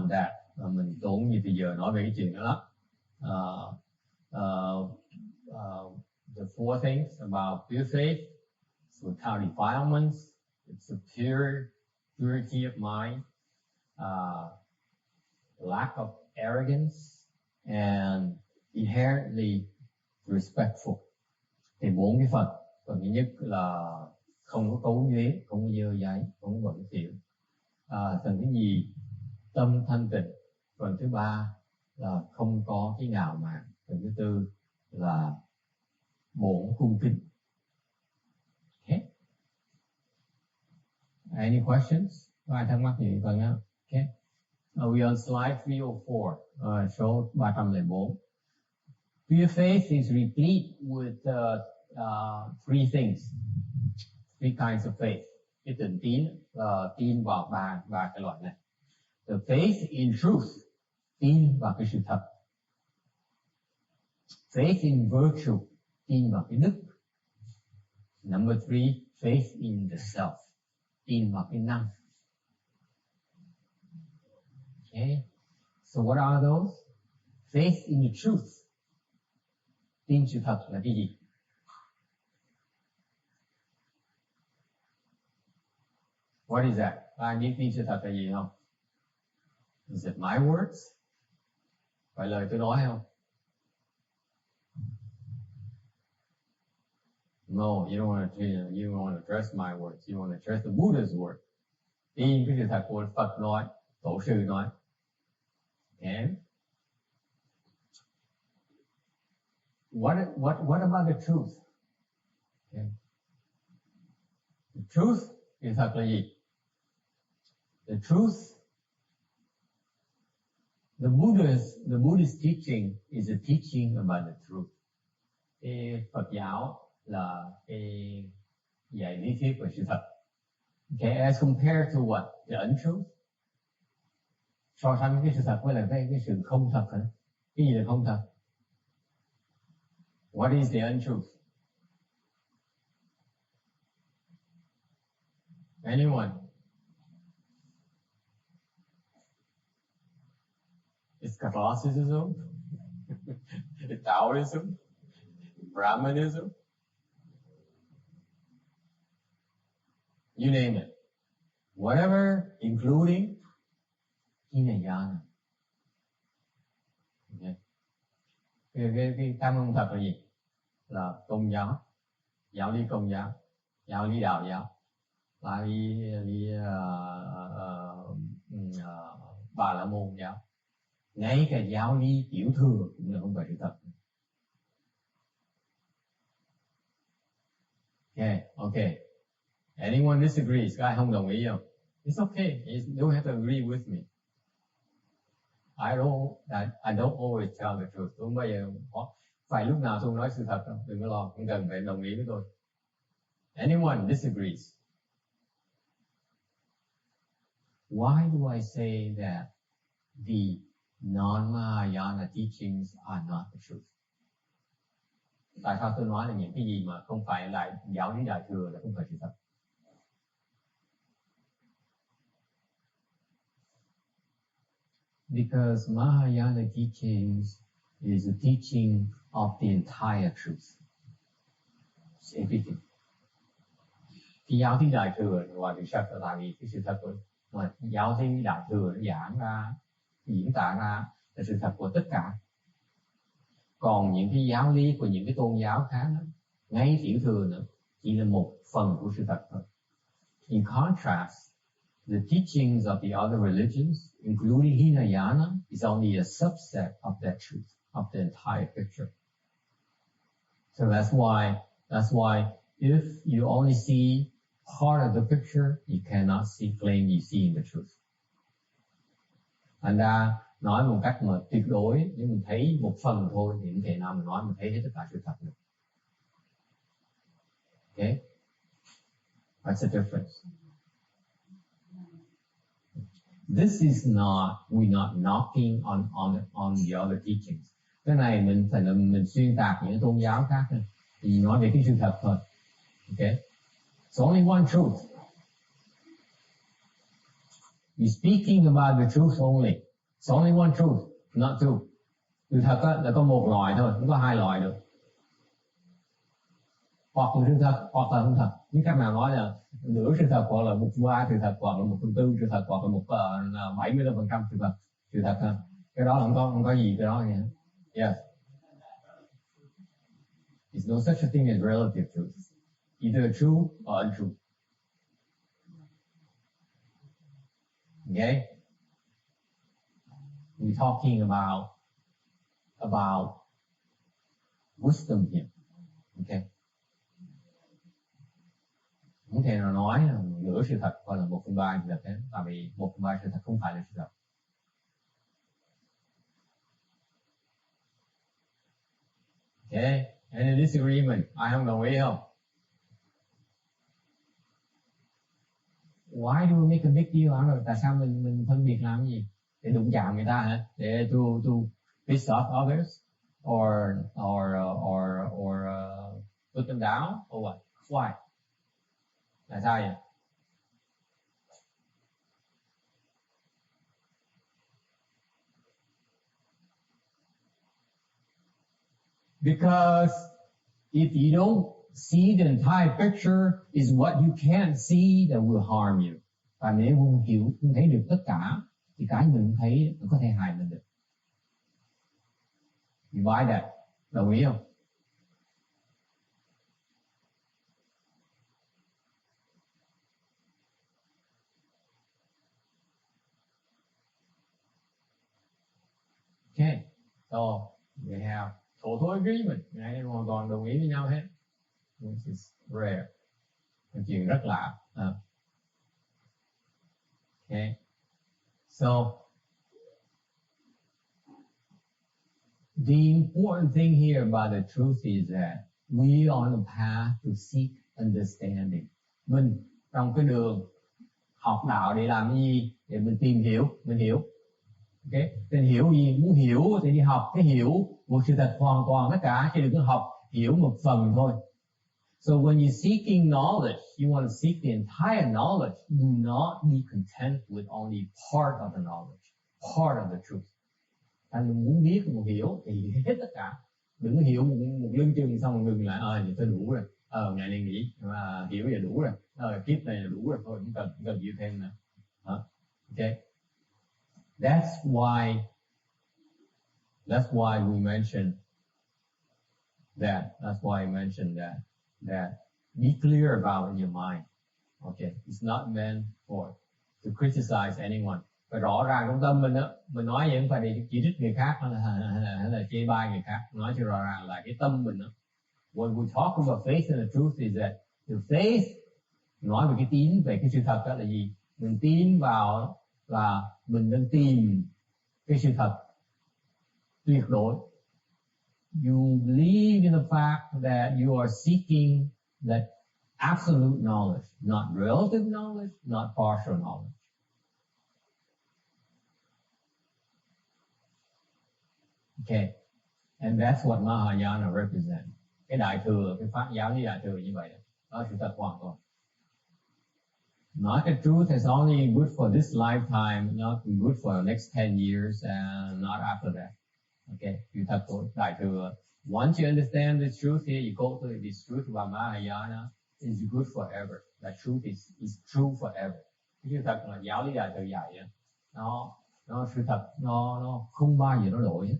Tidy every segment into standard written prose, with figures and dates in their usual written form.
on that. Mình tốn nhiều thời giờ nói về cái chuyện đó lắm. The four things about pure faith, without defilements, it's a purity of mind, lack of arrogance, and inherently respectful. Thì 4 cái phần. Phần thứ nhất là không có cấu nhuế, không có dơ giấy, không có bẩn thỉu. Phần thứ nhì, tâm thanh tịnh. Phần thứ ba là không có cái ngạo mạn. Phần thứ tư là bổn cung kính. Okay. Any questions? Có ai thắc mắc gì phần đó? Okay. We on slide 304, số 304. Pure faith is replete with three things, three kinds of faith. Cái tình tin vào ba cái loại này. The faith in truth, tin vào cái sự thật. Faith in virtue, tin vào cái đức. Number three, faith in the self, tin vào cái năng. Okay, so what are those? Faith in the truth, tin sự thật là cái gì? What is that? Ai biết tin sự thật là gì không? Is it my words? Phải lời tôi nói không? No, you don't want to trust my words. You want to trust the Buddha's word. Tin cái sự thật của Phật nói, tổ sư nói. And what about the truth? Okay. The truth, sự thật là gì? The truth, the Buddhist teaching is a teaching about the truth. Cái Phật giáo là cái dạy lý thuyết về sự thật. Okay, as compared to what? The untruth. So sánh cái sự thật với là cái sự không thật hả? Cái gì là không thật? What is the untruth? Anyone? It's Catholicism, it's Taoism, Brahmanism, you name it. Whatever, including Hinayana. Okay. Cái tam không thật là gì? Là Công giáo, giáo lý Công giáo, giáo lý Đạo giáo, giáo lý Bà La Môn giáo. Ngay cả giáo lý tiểu thừa cũng là không phải sự thật. Okay. Anyone disagrees? Có ai không đồng ý không? It's okay. You don't have to agree with me. I don't always tell the truth. Không bao giờ phải lúc nào tôi nói sự thật đâu. Đừng có lo, không cần phải đồng ý với tôi. Anyone disagrees? Why do I say that the non-Mahayana teachings are not the truth? Tại sao tôi nói là những cái gì mà không phải là giáo lý Đại thừa là không phải sự thật? Because Mahayana teachings is a teaching of the entire truth. It's everything. Cái giáo lý Đại thừa ngoài sự thật là tại vì cái sự thật mà giáo lý Đại thừa nó giảng ra, diễn tả ra là sự thật của tất cả. Còn những cái giáo lý của những cái tôn giáo khác đó, ngay tiểu thừa nữa, chỉ là một phần của sự thật thôi. In contrast, the teachings of the other religions, including Hinayana, is only a subset of that truth, of the entire picture. So that's why if you only see part of the picture, you cannot claim you see in the truth. Thành ra nói một cách mà tuyệt đối, nếu mình thấy một phần thôi thì không thể nào mình nói mình thấy hết tất cả sự thật được. Okay? That's the difference. This is not, we're not knocking on the other teachings. Cái này mình xuyên tạc những tôn giáo khác thôi. Thì nói về cái sự thật thôi. Okay? It's only one truth. We're speaking about the truth only. It's only one truth, not two. Sự thật là có một loại thôi, không có hai loại được. Hoặc là sự thật, hoặc là không thật. Những cách nào nói là nửa sự thật, hoặc là 1/3 sự thật, hoặc là 1/4 sự thật, hoặc là 75% sự thật. Sự thật ha. Cái đó là không có gì cái đó nha. Yes. There's no such a thing as relative truth. Either true or untrue. Okay? We're talking about wisdom here. Okay? Không thể nào nói là nửa sự thật hoặc là 1/3 sự thật thế, tại vì 1/3 sự thật không phải là sự thật. Okay? Any disagreement? Ai không đồng ý không? Why do we make a big deal out of it? Tại sao mình phân biệt làm gì? Để đụng chạm người ta hả? Để to piss off others? Or put them down? Or what? Why? Tại sao vậy? Because if you don't see the entire picture, is what you can't see that will harm you. Và nếu không thấy được tất cả, thì cái mình không thấy nó có thể hại mình được. You buy that? Đồng ý không? Okay, so we have total agreement. Ngày hoàn toàn đồng ý với nhau hết. Which is rare. Một chuyện rất lạ. Okay, so the important thing here about the truth is that we are on a path to seek understanding. Mình trong cái đường học đạo để làm gì? Để mình tìm hiểu, mình hiểu. Okay, nên hiểu gì? Muốn hiểu thì đi học cái hiểu một sự thật hoàn toàn tất cả, chứ đừng có học hiểu một phần thôi. So when you're seeking knowledge, you want to seek the entire knowledge. Do not be content with only part of the knowledge, part of the truth. Anh muốn biết một hiểu thì hết tất cả. Đừng có hiểu một lưng chừng xong rồi ngừng lại. Thì tôi đủ rồi. Ngày nay nghĩ mà hiểu vậy đủ rồi. Kiếp này là đủ rồi thôi, không cần hiểu thêm nữa. Okay. That's why we mentioned that. That's why I mentioned that be clear about in your mind. Okay, it's not meant to criticize anyone. Và rõ ràng trong tâm mình đó, mình nói vậy không phải để chỉ trích người khác hay là chê bai người khác. Nói cho rõ ràng là cái tâm mình đó. When we talk about faith and the truth is that the faith, nói về cái tín, về cái sự thật đó là gì? Mình tin vào là mình đang tìm cái sự thật tuyệt đối. You believe in the fact that you are seeking that absolute knowledge, not relative knowledge, not partial knowledge. Okay, and that's what Mahayana represents. Cái đại thừa, cái pháp giáo lý đại thừa như vậy đó, sự thật hoàn toàn. Not the truth is only good for this lifetime, not good for the next 10 years, and not after that. Okay, sự thật của đại thừa. Once you understand this truth here, you go to this truth about Mahayana, is good forever. That truth is true forever. Cái sự thật là giáo lý đại thừa dạy đó. Nó sự thật, nó không bao giờ nó đổi.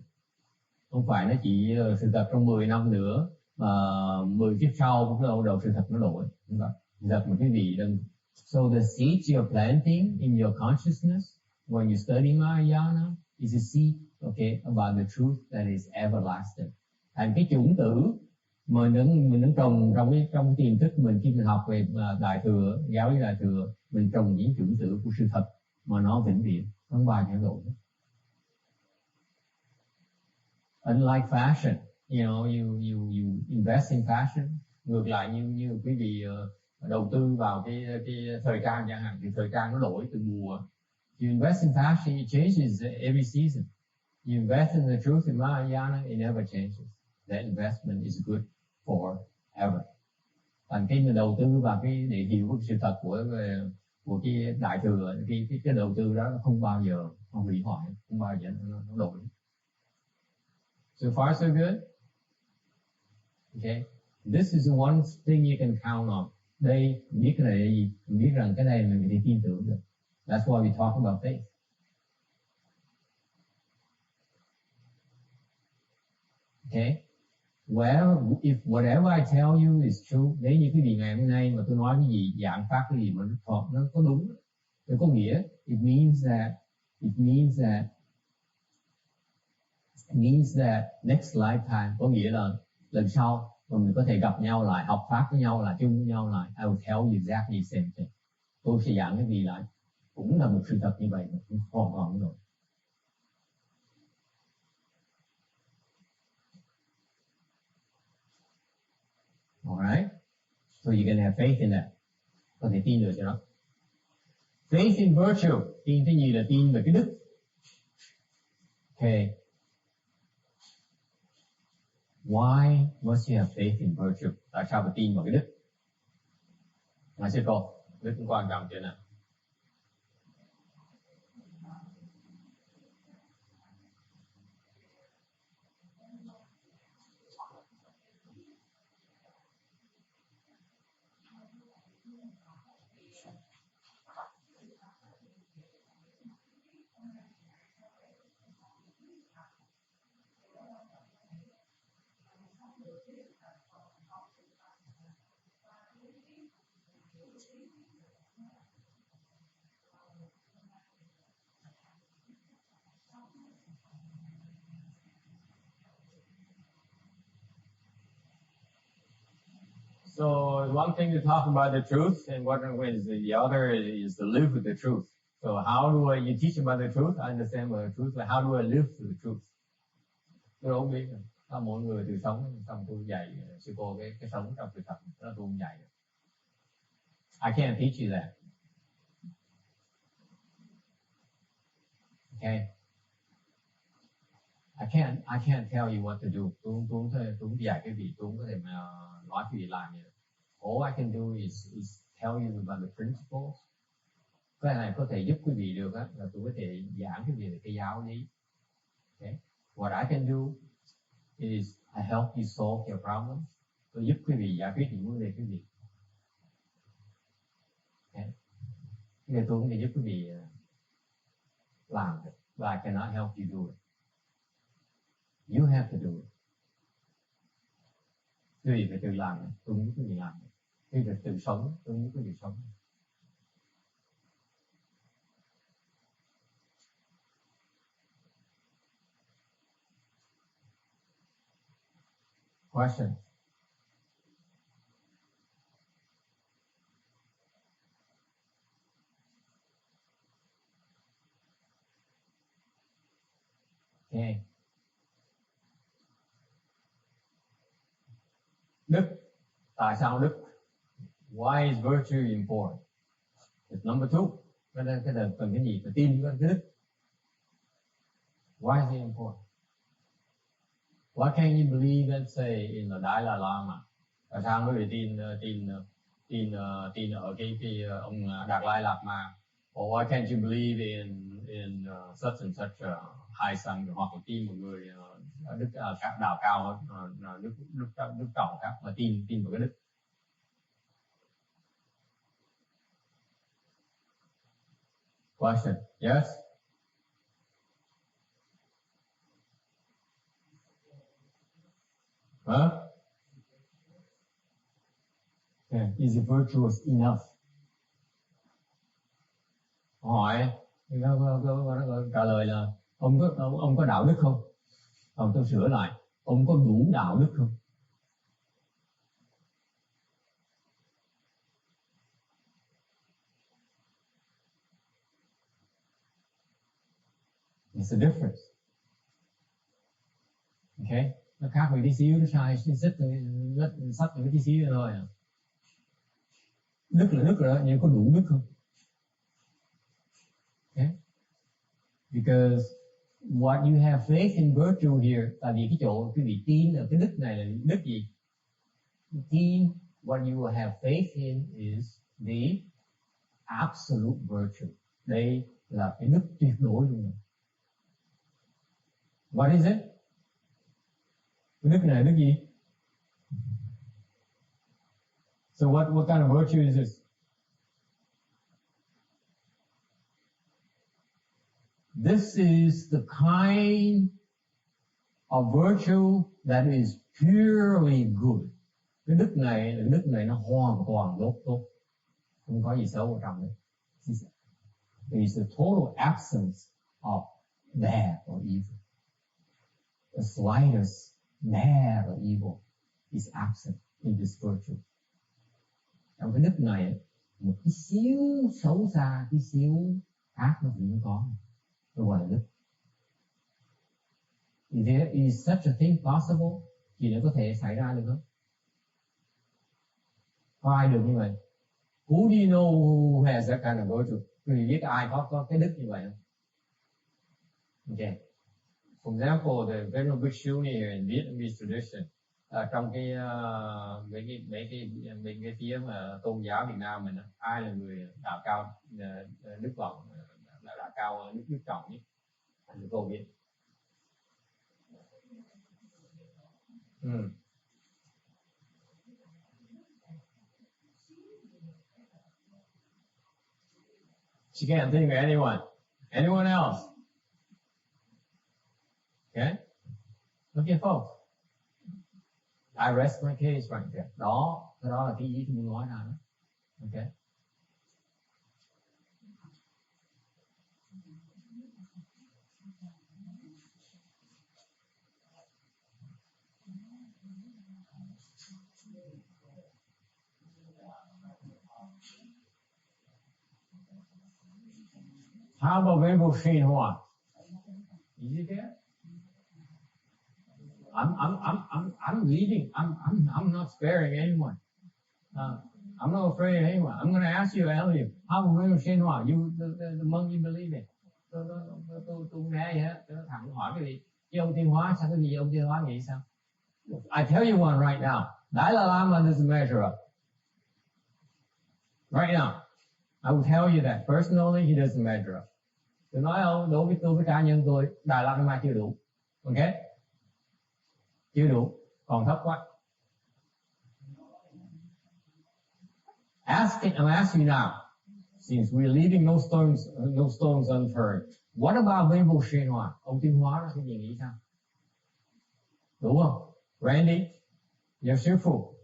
Không phải nó chỉ sự thật trong 10 năm nữa, mà 10 kiếp sau cũng đầu sự thật nó đổi. Sự thật một cái gì đừng. So the seeds you're planting in your consciousness when you study Mahayana is a seed, okay, about the truth that is everlasting. Thành cái chủng tử mình đang trồng trong cái tiềm thức mình khi mình học về đại thừa, giáo lý đại thừa, mình trồng những chủng tử của sự thật mà nó vĩnh viễn, không bao giờ đổi. Unlike fashion, you know, you invest in fashion. Ngược lại như quý vị đầu tư vào cái thời trang chẳng hạn, thì thời trang nó đổi từ mùa. You invest in fashion, it changes every season. You invest in the truth in Mahayana, it never changes. That investment is good forever. Thành khi mình đầu tư vào cái để hiểu cái sự thật của cái đại thừa, cái đầu tư đó nó không bao giờ không bị hỏi, không bao giờ nó đổi. So far so good. Okay, this is the one thing you can count on. Đây biết cái này là gì? Mình biết rằng cái này mình có thể tin tưởng được. That's why we talk about faith. Okay. Well, if whatever I tell you is true, nếu như cái gì ngày hôm nay mà tôi nói cái gì, giảng pháp cái gì mà nó có đúng, nó có nghĩa, it means that next lifetime, có nghĩa là lần sau mà mình có thể gặp nhau lại, học pháp với nhau lại, chung với nhau lại, I will tell you exactly the same thing. Tôi sẽ giảng cái gì lại, cũng là một sự thật như vậy, cũng hoàn toàn rồi. Alright, so you can have faith in that. Có thể tin được cho nó. Faith in virtue, tin cái gì là tin về cái đức. Okay. Why must you have faith in virtue? Tại sao phải tin vào cái đức? Ngài sư cô, đức cũng quan trọng chưa nào? So one thing to talk about the truth, and what is the other is to live with the truth. So how do you teach about the truth? I understand about the truth, but how do I live with the truth? Tôi đâu biết. Sao mỗi người từ sống, xong tôi dạy sư cô cái sống trong sự thật, đó tôi không dạy được. I can't teach you that. Okay. I can't tell you what to do. Tôi không dạy cái gì, tôi không có thể mà nói cái gì làm vậy. All I can do is tell you about the principles. Cái này có thể giúp quý vị được á, là tôi có thể giảng cái gì về cái giáo lý. Okay. What I can do is I help you solve your problems. Tôi giúp quý vị giải quyết những vấn đề quý vị. Okay. Nên tôi không thể giúp quý vị làm được. But I cannot help you do it. You have to do it. Quý vị phải tự làm, tôi không giúp quý vị làm. Quý vị phải tự sống, tôi không giúp quý vị sống. Question? Okay. Đức. Tại sao đức? Why is virtue important? It's number two. Cái này cần cái gì? Phải tin với cái đức. Why is it important? Why can't you believe, let's say, in the Dalai Lama? Tại sao quý vị tin ở cái ông Đạt Lai Lạt Ma? Or why can't you believe in such and such Hai Sang, hoặc là tin một người đức đạo cao, đức trọng khác, mà tin vào cái đức? Question? Yes? Huh? Yeah. Is it virtuous enough? Hỏi, trả lời là ông có đạo đức không? Còn tôi sửa lại, ông có đủ đạo đức không? It's a difference. Okay? Nó khác với tí xíu, nó sai sách một tí xíu thôi à. Đức là đức rồi đó, nhưng có đủ đức không? Okay? Because what you have faith in virtue here, tại vì cái chỗ quý vị tin ở cái đức này là đức gì? Tin, what you have faith in is the absolute virtue. Đây là cái đức tuyệt đối luôn. What is it? Cái đức này là đức gì? So what kind of virtue is this? This is the kind of virtue that is purely good. Cái đức này nó hoàn toàn tốt, không có gì xấu ở trong đấy. There is a total absence of bad or evil. The slightest bad or evil is absent in this virtue. Trong cái đức này, một cái xíu xấu xa, cái xíu ác nó cũng không có. Nó gọi là đức. Is such a thing possible? Chuyện này có thể xảy ra được không? Có ai được như vậy? Who do you know who has that kind of virtue? Người biết ai có cái đức như vậy không? Okay. For example, the Venerable Bhikshu in Vietnamese tradition, trong cái mấy cái phía mà tôn giáo Việt Nam mình, ai là người đạo cao đức vọng, là đạo cao đức trọng nhất? Anh cô biết. She can't think of anyone. Anyone else? Okay? Okay, folks. I rest my case right there. Đó là cái ý tôi muốn nói nào đó. Okay? How about Venerable Qing Hai? Is he there? I'm leading. I'm not sparing anyone. I'm not afraid of anyone. I'm going to ask you, Elliot, how about Venerable Qing Hai? You, the monk you believe in? Tôi nghe vậy á, tôi thẳng hỏi cái gì? Cái ông Tiên Hóa sao cái gì ông Tiên Hóa nghĩ sao? I tell you one right now. Dalai Lama doesn't measure up. Right now. I will tell you that personally, he doesn't measure up. Tôi nói không, đối với tôi, với cá nhân tôi, Dalai Lama chưa đủ. Okay? Chưa đủ, còn thấp quá. I'm asking you now, since we're leaving no stones unturned, what about Venerable Qing Hai? Ông Tiên Hóa đó, cái gì nghĩ sao? Đúng không? Randy, your sư phụ.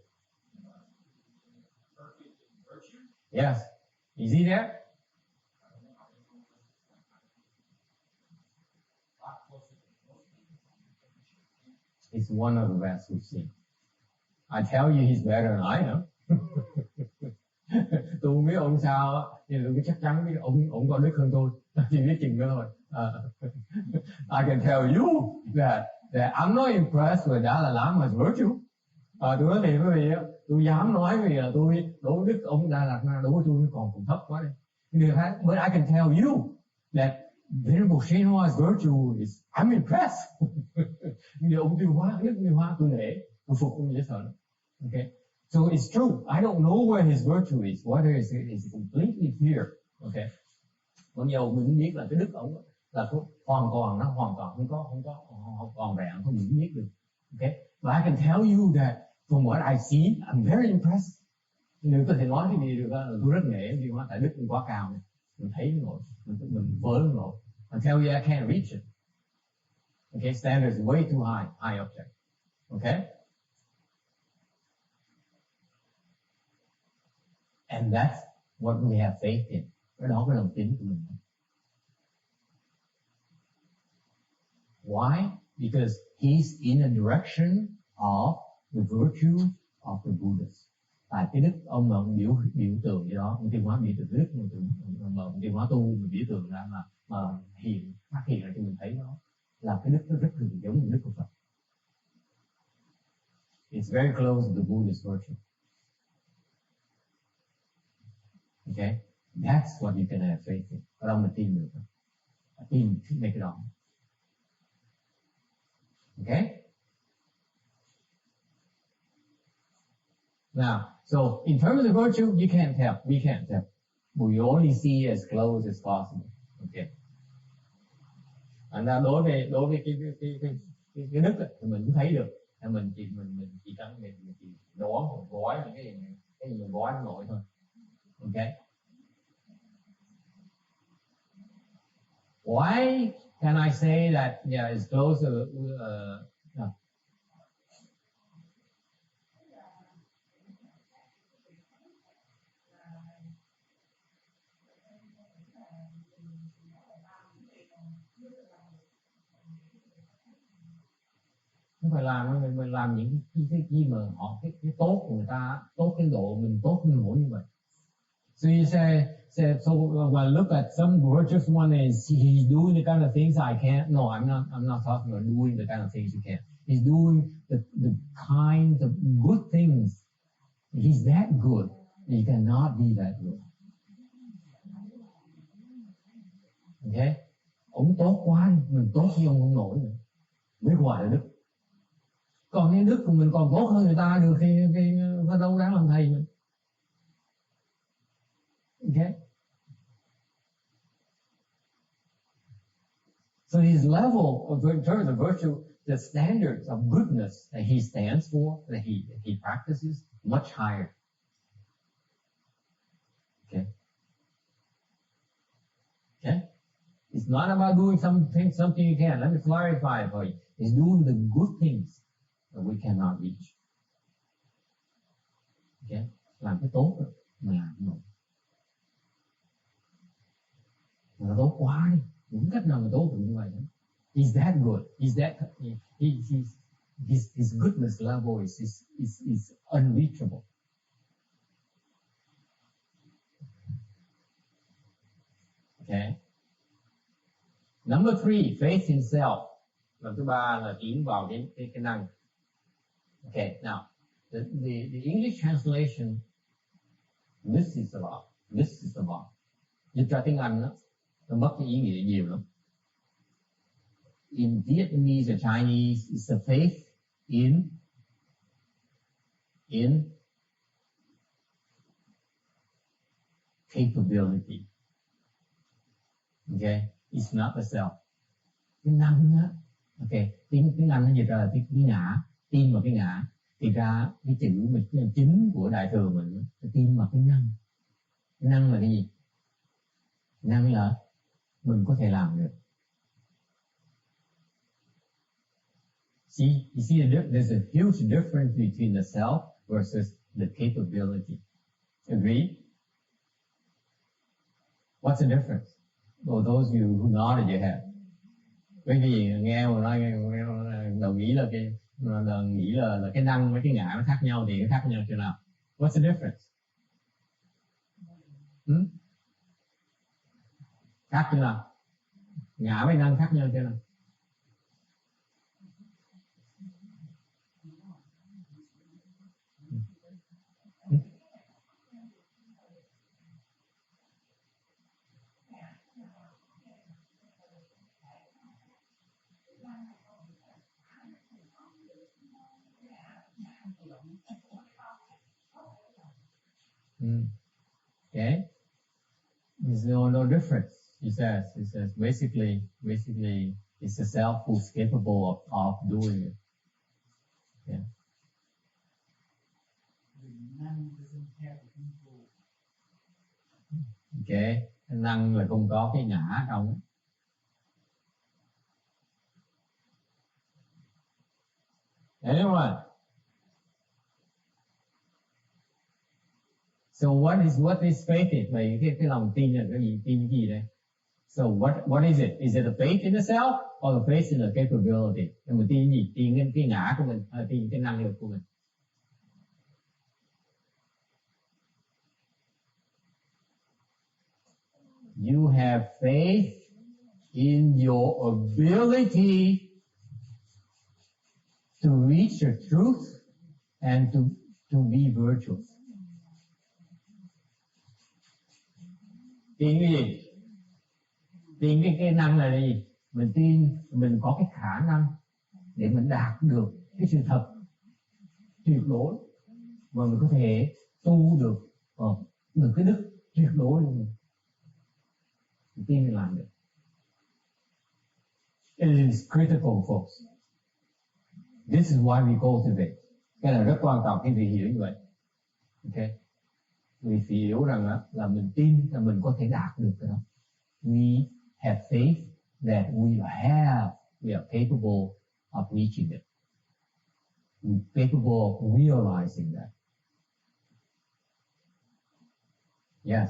Yes. Is he there? He's one of the best we've seen. I tell you, he's better than I am. Tôi không biết ông sao, nhưng tôi chắc chắn biết ông có đức hơn tôi. Chỉ biết chừng đó thôi. I can tell you that I'm not impressed with Dalai Lama's virtue. Tôi nói thiệt quý vị, tôi dám nói vì là tôi đối với đức ông Dalai Lama đối với tôi còn thấp quá đây. But I can tell you that Venerable Qing Hai's virtue is I'm impressed. Nhưng ông Tiêu Hóa, đức Tiêu Hóa tôi nể, tôi phục ông dễ sợ. Okay, so it's true. I don't know where his virtue is, whether it's completely here. Okay, còn nhiều mình biết là cái đức ông là hoàn toàn không có còn vẹn, không mình biết được. Okay, but I can tell you that from what I see, I'm very impressed. Nếu có thể nói cái gì được là tôi rất nể vì hóa tại đức mình quá cao này. Mình thấy nổi, mình vỡ nổi. I tell you I can't reach it. Okay, standard is way too high up there. Okay? And that's what we have faith in. Cái đó cái lòng tin của mình. Why? Because he's in a direction of the virtue of the Buddhists. Tại cái đức ông mà biểu tượng gì đó, ông Tiên Hóa biểu tượng cái đức mà ông Tiên Hóa tu biểu tượng ra mà phát hiện ra cho mình thấy đó là cái đức nó rất là giống như đức của Phật. It's very close to the Buddhist virtue. Okay, that's what you can have faith in. Còn ông mà tin được, tin mấy cái đó. Okay. Now, so in terms of virtue, you can't tell. We can't tell. We only see as close as possible. Ok. Thành ra đối với cái đức ấy, thì mình cũng thấy được, mình chỉ cần mình chỉ gói những cái gì mình gói nổi thôi. Ok. Why can I say that it's closer? No. Không phải làm, mình làm những cái gì mà họ cái tốt của người ta, tốt cái độ mình tốt hơn mỗi như vậy. So you say so when I look at some virtuous one is he's doing the kind of things I can't. No, I'm not talking about doing the kind of things you can't. He's doing the kind of good things. He's that good. You cannot be that good. Okay? Ông tốt quá, mình tốt như ông không nổi nữa. Mới gọi là đức. Còn cái đức của mình còn tốt hơn người ta được thì đâu đáng làm thầy nữa. Okay? So his level of, in terms of virtue, the standards of goodness that he stands for, that he practices, much higher. Okay? Okay? It's not about doing something you can. Let me clarify it for you. It's doing the good things that we cannot reach. Okay? Làm cái tốt rồi, mà làm không nổi. Mà nó tốt quá đi, những cách nào mà tốt được như vậy đó. He's that good. His goodness level is unreachable. Okay. Number 3, faith in self. Lần thứ 3 là tiến vào cái năng. Okay, now the English translation, this is about. Dịch ra tiếng Anh đó, nó mất cái ý nghĩa nhiều lắm. In Vietnamese or Chinese, it's a faith in capability. Okay, it's not the self. Cái năng á, okay, tiếng Anh nó dịch ra là cái ngã, tin vào cái ngã. Thì ra cái chữ chính của đại thừa mình là tin vào cái năng. Cái năng là cái gì? Năng là mình có thể làm được. You see there's a huge difference between the self versus the capability. Agree? What's the difference? For those of you who nodded your head. Cái gì nghe mà nói đồng ý là cái năng với cái ngã nó khác nhau thì nó khác nhau chỗ nào? What's the difference? Khác chỗ nào? Ngã với năng khác nhau chỗ nào? Okay, there's no difference. He says basically it's the self who's capable of doing it. Yeah. Okay, năng là không có cái ngã trong. Anyone? So what is faith in? Vậy cái lòng tin là cái gì? Tin cái gì đây? So what is it? Is it a faith in the self or a faith in the capability? Mình tin cái gì? Tin cái ngã của mình hay tin cái năng lực của mình? You have faith in your ability to reach the truth and to be virtuous. Tin cái gì? Tin cái năng là gì? Mình tin mình có cái khả năng để mình đạt được cái sự thật tuyệt đối mà mình có thể tu được cái đức tuyệt đối luôn. tin mình làm được. It is critical, folks. This is why we cultivate. Cái là rất quan trọng khi vị hiểu như vậy. Okay. Vì hiểu rằng là mình tin là mình có thể đạt được cái đó. We have faith that we are capable of reaching it. We're capable of realizing that. Yes.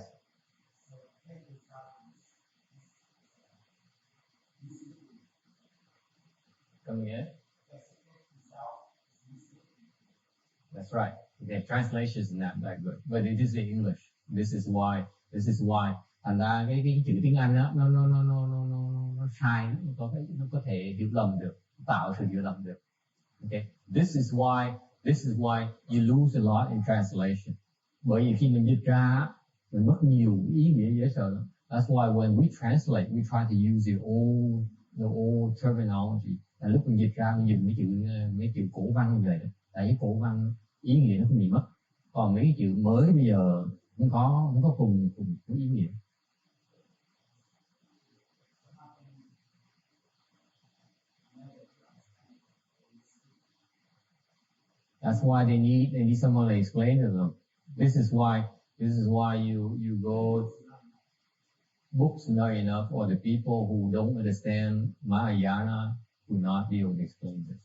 Come again? That's right. The translation is not that good, but it is in English. This is why. Thành ra cái chữ tiếng Anh đó, nó sai, nó có thể hiểu lầm được, tạo sự hiểu lầm được. Okay. This is why you lose a lot in translation. Bởi vì khi mình dịch ra, mình mất nhiều ý nghĩa dễ sợ lắm. That's why when we translate, we try to use the old terminology. Là lúc mình dịch ra, mình dùng mấy chữ cổ văn như vậy. Tại vì cổ văn ý nghĩa nó không bị mất. Còn mấy chữ mới bây giờ không có cùng ý nghĩa. That's why they need someone to explain to them. This is why you go books not enough, or the people who don't understand Mahayana will not be able to explain this.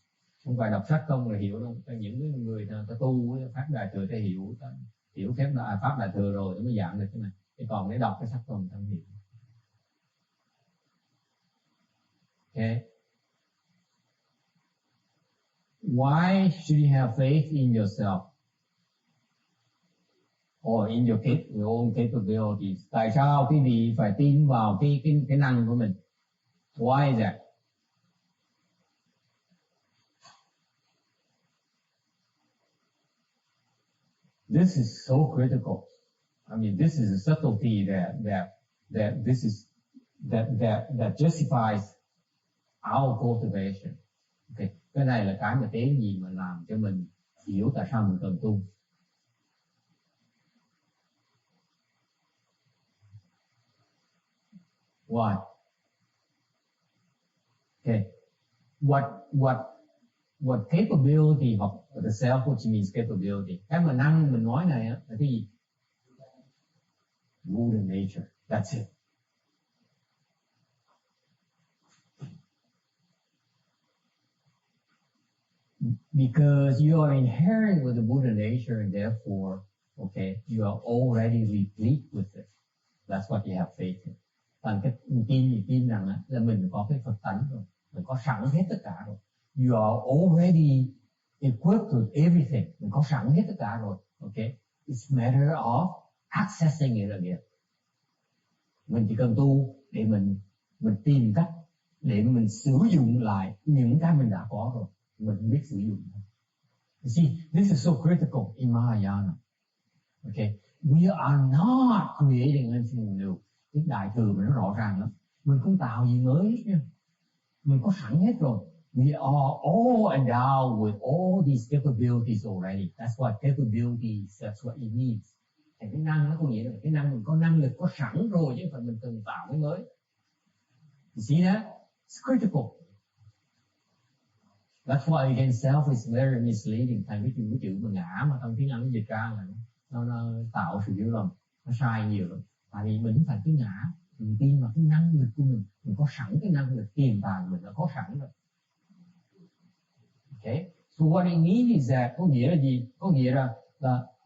Không phải đọc sách không là hiểu đâu. Những người ta tu pháp đại thừa ta hiểu phép pháp đại thừa rồi nó mới giảng được cái này. Thì còn để đọc cái sách không ta không hiểu. Okay. Why should you have faith in yourself or in your own capabilities? Tại sao quý vị phải tin vào cái năng của mình? Why is that? This is so critical. I mean, this is a subtlety that justifies our cultivation. Okay. Cái này là cái mà tế gì mà làm cho mình hiểu tại sao mình cần tu. Why? Okay. What capability of the self, which means capability. Cái mà năng mình nói này là cái gì? Good in nature. That's it. Because you are inherent with the Buddha nature, and therefore, okay, you are already replete with it. That's what you have faith in. Thành cái tin rằng là mình có cái Phật tánh rồi, mình có sẵn hết tất cả rồi. You are already equipped with everything. Mình có sẵn hết tất cả rồi. Okay, it's matter of accessing it again. Mình chỉ cần tu để mình tìm cách để mình sử dụng lại những cái mình đã có rồi. Mình biết sử dụng. You see, this is so critical in Mahayana. Okay, we are not creating anything new. Cái đại thừa mình nó rõ ràng lắm. Mình không tạo gì mới hết nha. Mình có sẵn hết rồi. We are all endowed with all these capabilities already. That's what capabilities, that's what it means. Thì cái năng nó có nghĩa là cái năng mình có năng lực có sẵn rồi chứ không phải mình cần tạo cái mới. You see that? It's critical. That's why again self is very misleading. Thành cái chữ mà ngã mà trong tiếng Anh nó dịch ra là nó tạo sự hiểu lầm, nó sai nhiều lắm. Tại vì mình phải cái ngã, mình tin vào cái năng lực của mình có sẵn cái năng lực tiềm tàng mình đã có sẵn rồi. Okay, so what it means is that có nghĩa là gì? Có nghĩa là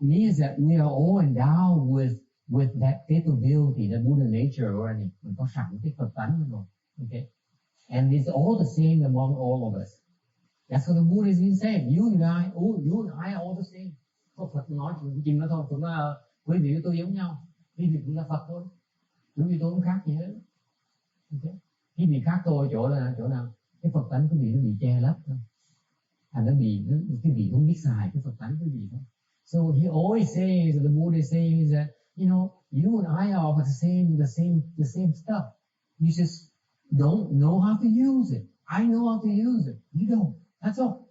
means that we are all endowed with that capability, that Buddha nature already. Mình có sẵn cái Phật tánh rồi. Okay, and it's all the same among all of us. That's what the Buddha has been saying. You and I are all the same. Có Phật nói chuyện đó thôi. Chúng ta quý vị với tôi giống nhau. Quý vị cũng là Phật thôi. Quý vị tôi không khác gì hết. Okay. Quý vị khác tôi chỗ nào? Cái Phật tánh quý vị nó bị che lấp thôi. Thành nó bị cái vị không biết xài cái Phật tánh quý vị thôi. So he always says, the Buddha says that, you know, you and I are the same stuff. You just don't know how to use it. I know how to use it. You don't. That's all.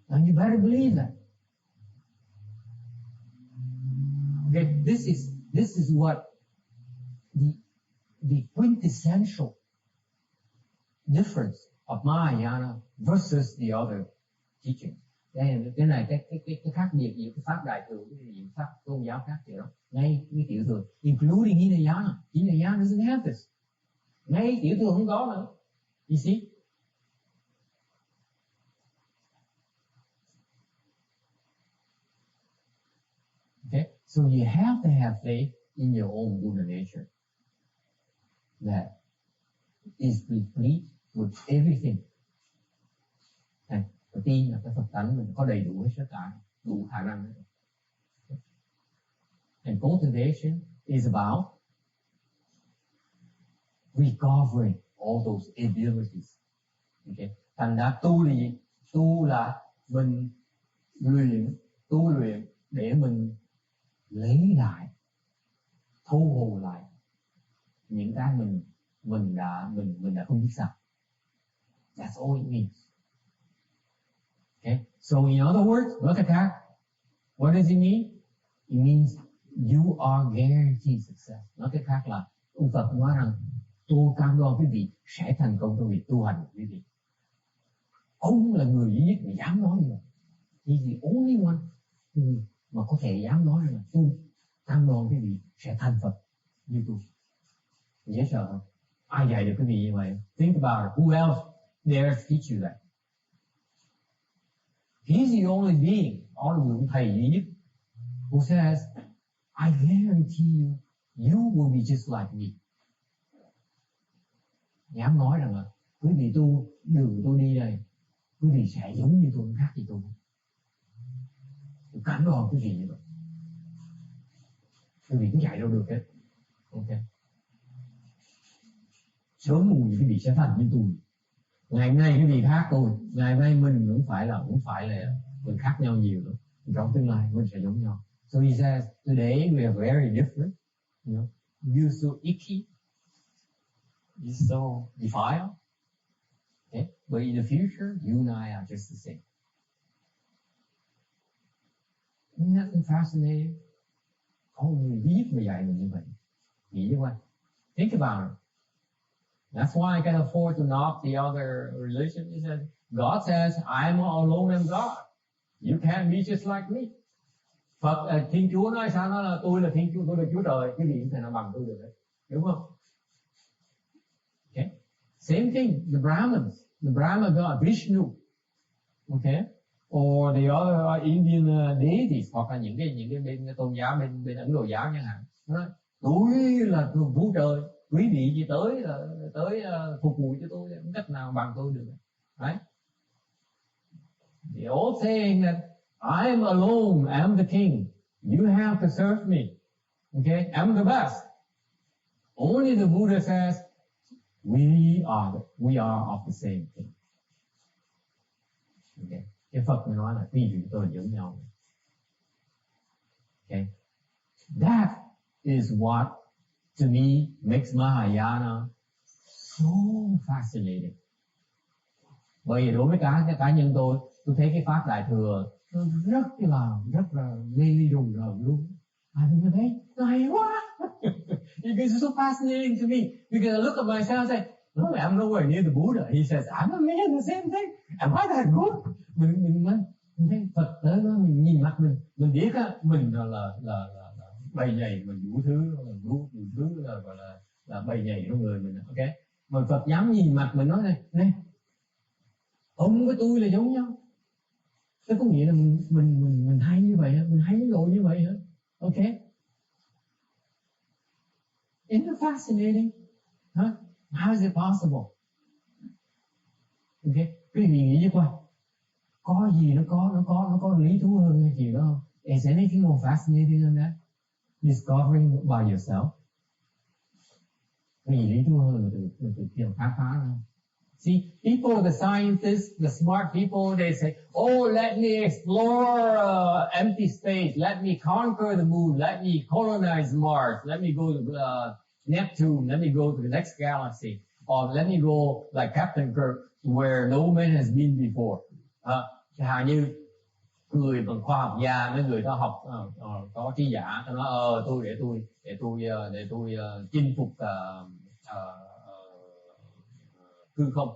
And you better believe that. Okay, this is what the quintessential difference of Mahayana versus the other teachings. Cái này cái khác biệt giữa cái pháp đại thừa với những pháp tôn giáo khác vậy đó. Ngay cái tiểu thừa, including Hinayana doesn't have this. Ngay tiểu thừa không có nữa. You see? Okay, so you have to have faith in your own Buddha nature that is complete with everything. Và tin là cái Phật tánh mình có đầy đủ hết tất cả, đủ khả năng. And cultivation is about recovering all those abilities. Okay. Thành ra tu là gì? Tu là mình tu luyện để mình lấy lại, thu hồi lại những cái mình đã không biết sao. That's all it means. Okay. So in other words, nói cách khác, what does it mean? It means you are guaranteed success. Nói cách khác là ông Phật nói rằng tôi cam đoan quý vị sẽ thành công trong việc tu hành của quý vị. Ông là người duy nhất mà dám nói như vậy. He's the only one mà có thể dám nói rằng là tôi cam đoan quý vị sẽ thành Phật như tôi. Dễ sợ không? Ai dạy được quý vị như vậy? Think about it. Who else dares teach you that? He's the only being, ông thầy duy nhất, who says, I guarantee you will be just like me. Dám nói rằng là quý vị tu đường tôi đi đây, quý vị sẽ giống như tôi, khác gì tôi. Tôi cảm đoan quý vị như vậy. Quý vị cũng dạy đâu được hết. Ok. Sớm muộn quý vị sẽ thành như tôi. Ngày hôm nay quý vị khác tôi, ngày hôm nay mình cũng phải là mình khác nhau nhiều nữa. Trong tương lai mình sẽ giống nhau. So he says, today we are very different. You know, you're so icky, you're so defiled. Okay? But in the future, you and I are just the same. Isn't that fascinating? Có người biết mà dạy mình như vậy. Nghĩ như vậy. Think about it. That's why I can afford to knock the other religion. He says, God says, I'm alone and God. You can't be just like me. Phật, Thiên Chúa nói sao? Nói là tôi là Thiên Chúa, tôi là Chúa Trời. Cái gì cũng thể nào bằng tôi được đấy. Đúng không? Okay. Same thing, the Brahmins. The Brahma God, Vishnu. Okay. Or the other Indian deities. Hoặc là những cái bên tôn giáo, bên Ấn Độ giáo chẳng hạn. Nói, tôi là Vũ Trời. Quý vị chỉ tới phục vụ cho tôi, không cách nào bằng tôi được. Right? The old saying that I am alone, I am the king. You have to serve me. Okay? I'm the best. Only the Buddha says, we are of the same thing. Okay? Cái Phật mới nói là quý vị tôi giống nhau. Okay? That is what to me makes Mahayana so fascinating. Bởi vì đối với cá nhân tôi thấy cái pháp đại thừa nó rất là mê ly rùng rợn luôn. Tôi thấy nó hay quá. It's so fascinating to me because I look at myself and say, no, I'm nowhere near the Buddha. He says, I'm a man, the same thing. Am I that good? Mình thấy Phật tới đó, mình nhìn mặt mình biết á, mình là bầy nhầy, mình đủ thứ là gọi là bầy nhầy trong người mình. Ok, mà Phật dám nhìn mặt mình nói này, ông với tôi là giống nhau. Thế có nghĩa là mình hay như vậy hả? Mình hay đến độ như vậy hả? Ok, isn't it fascinating? Huh? How is it possible? Ok, quý vị nghĩ chứ coi, có gì nó có lý thú hơn hay gì đó không? Is anything more fascinating than that? Discovering by yourself. Cái gì lý thú hơn là từ kia khám phá ra. See, people, the scientists, the smart people, they say, oh, let me explore empty space, let me conquer the moon, let me colonize Mars, let me go to Neptune, let me go to the next galaxy, or let me go like Captain Kirk where no man has been before. Chẳng hạn như người bằng khoa học gia, mấy người đó học có trí giả, ta nói để tôi chinh phục hư không,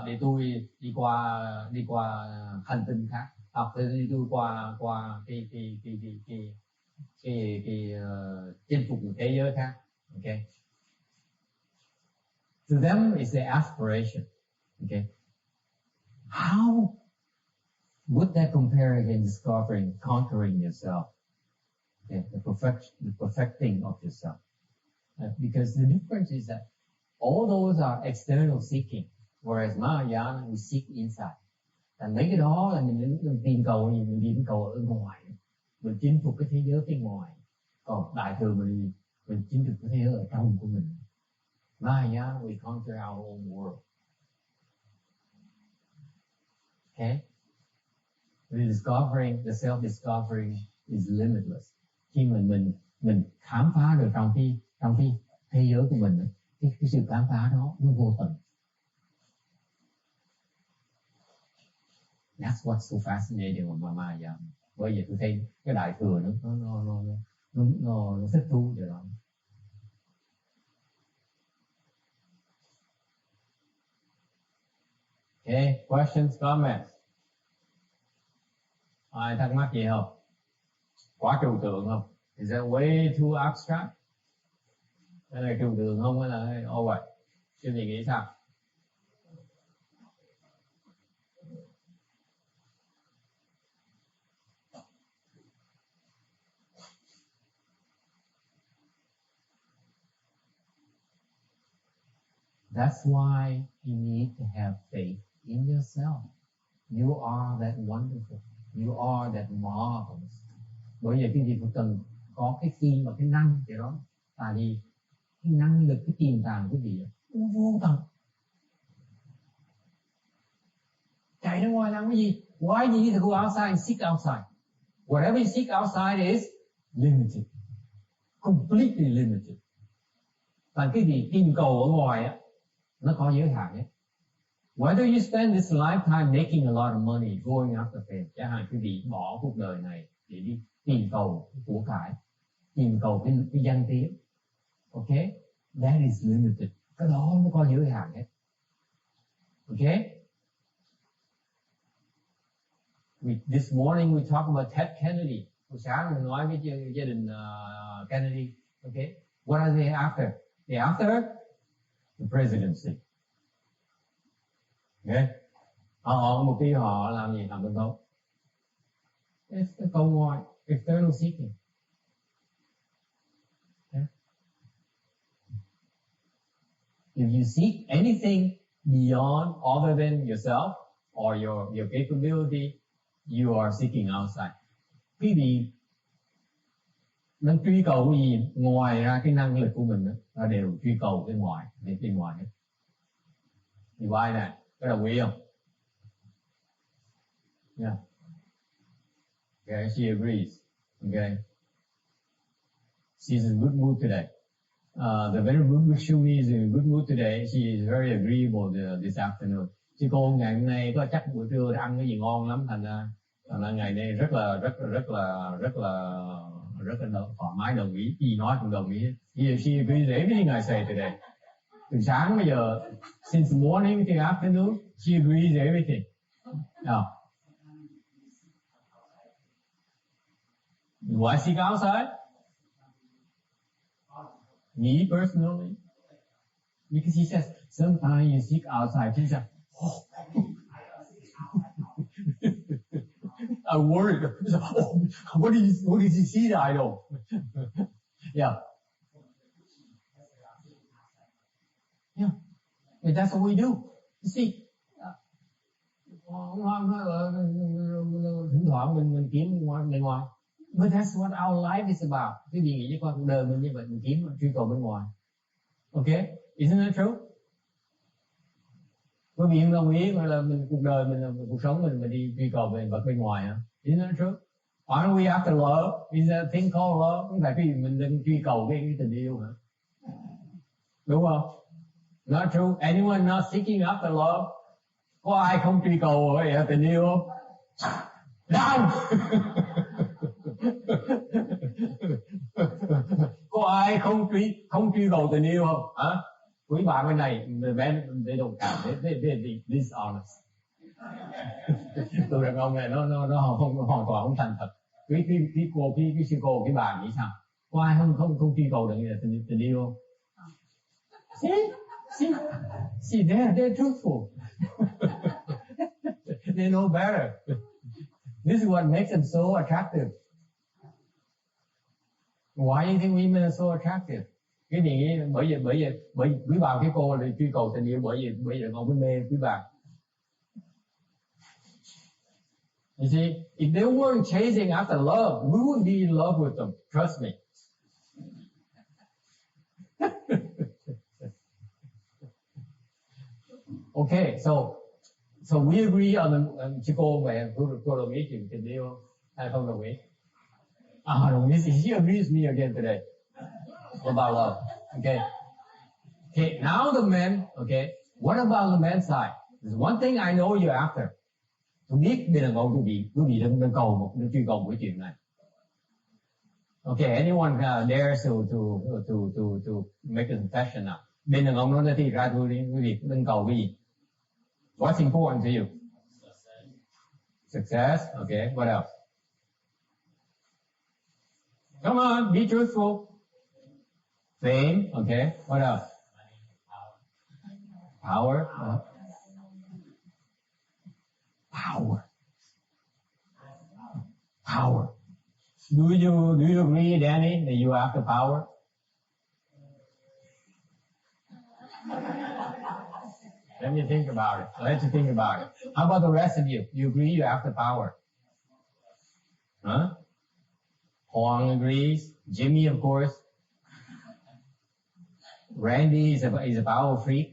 để tôi đi qua hành tinh khác, hoặc để tôi qua cái chinh phục một thế giới khác. Okay. To them it's the aspiration. Okay. How would that compare against discovering, conquering yourself? Okay. The perfecting of yourself. Because the difference is that all those are external seeking, whereas Mahayana we seek inside. Thành mấy cái đó là mình tìm cầu gì, mình tìm cầu ở ngoài, mình chinh phục cái thế giới bên ngoài. Còn đại thừa mình chinh phục cái thế giới ở trong của mình. Mahayana we conquer our own world. Okay? The self-discovering is limitless. Khi mình khám phá được trong cái thế giới của mình, cái sự khám phá đó nó vô tận. That's what's so fascinating about Mahayana. Bởi vì tôi thấy cái đại thừa nó thích thú điều đó. Okay, questions, comments? Ai thắc mắc gì không? Quá trừu tượng không? Is that way too abstract? Cái này trừu tượng không hay là vậy? Chứ gì nghĩ sao? That's why you need to have faith in yourself. You are that wonderful. You are that marvelous. Bởi vì cái gì cũng cần có cái khi và cái năng vậy đó. Tại vì cái năng lực, cái tiềm tàng của gì nó vô tận. Chạy ra ngoài làm cái gì? Why do you need to go outside and seek outside? Whatever you seek outside is limited. Completely limited. Và cái gì tìm cầu ở ngoài á, nó có giới hạn ấy. Whether you spend this lifetime making a lot of money going after fame, chẳng hạn quý vị bỏ cuộc đời này để đi tìm cầu của cải, tìm cầu cái danh tiếng, okay, that is limited. Cái đó nó có giới hạn ấy. Okay. This morning we talk about Ted Kennedy. Buổi sáng mình nói với gia đình Kennedy. Okay. What are they after? They're after the presidency. Okay. Họ mục tiêu họ làm gì? Làm công tốt. It's the cầu ngoài, external seeking. Okay. If you seek anything beyond other than yourself or your capability, you are seeking outside. Quý vị đang truy cầu cái gì ngoài ra cái năng lực của mình đó, là đều truy cầu bên ngoài, bên ngoài hết. Thì why nè? Có đồng ý không? Yeah. Okay, she agrees. Okay. She's in good mood today. The very Shuni is in good mood today. She is very agreeable this afternoon. Chứ cô ngày hôm nay có chắc buổi trưa ăn cái gì ngon lắm, thành ra ngày nay rất là thoải mái, đồng ý, gì nói cũng đồng ý. She agrees with everything I say today. Từ sáng bây giờ, since morning to afternoon, she agrees with everything. Yeah. Do I seek outside? Me personally? Because he says, sometimes you seek outside. He says, oh. I worried. He said, oh, what did he see that I know? Yeah. Yeah. But that's what we do. You see, thỉnh thoảng mình kiếm bên ngoài. But that's what our life is about. Cái gì nghĩ cho cuộc đời mình như vậy, mình kiếm truy cầu bên ngoài. Okay? Isn't that true? Quý vị đồng ý gọi là cuộc đời mình, cuộc sống mình đi truy cầu về vật bên ngoài hả? Isn't that true? Aren't we after love? Is that a thing called love? Không phải vì mình đang truy cầu cái tình yêu hả? Đúng không? Not true. Anyone not seeking after love? Có ai không truy cầu về tình yêu không? Down. Có ai không truy cầu tình yêu không? Hả? Quý bạn bên này, they don't count, they dishonest. Tôi đàn ông này nó hoàn toàn không thành thật. Quý sư cô, quý bà nghĩ sao? Có ai không truy cầu tình yêu không? See, they're truthful. They know better. This is what makes them so attractive. Why do you think women are so attractive? Cái gì bởi quý bà cái cô là truy cầu tình yêu bởi vì ông mới mê quý bà. You see, if they weren't chasing after love, we wouldn't be in love with them. Trust me. Okay, so we agree on the chị cô về cô đồng ý chuyện tình yêu hay không đồng ý? Đồng ý. She agrees with me again today about love. Okay, now the men. Okay, what about the men's side? There's one thing I know you're after. Tôi biết đây là ngôn quý vị đang truy cầu một cái chuyện này. Okay, anyone dares to make a confession now? Bên đàn ông nói thì ra tôi đi, quý vị đang cầu cái gì? What's important to you? Success. Okay, what else? Come on, be truthful. Fame. Okay, what else? Power. Power. Do you agree, Danny, that you have the power? Let me think about it. Let you think about it. How about the rest of you? You agree you have the power? Huh? Huang agrees. Jimmy, of course. Randy is a power freak.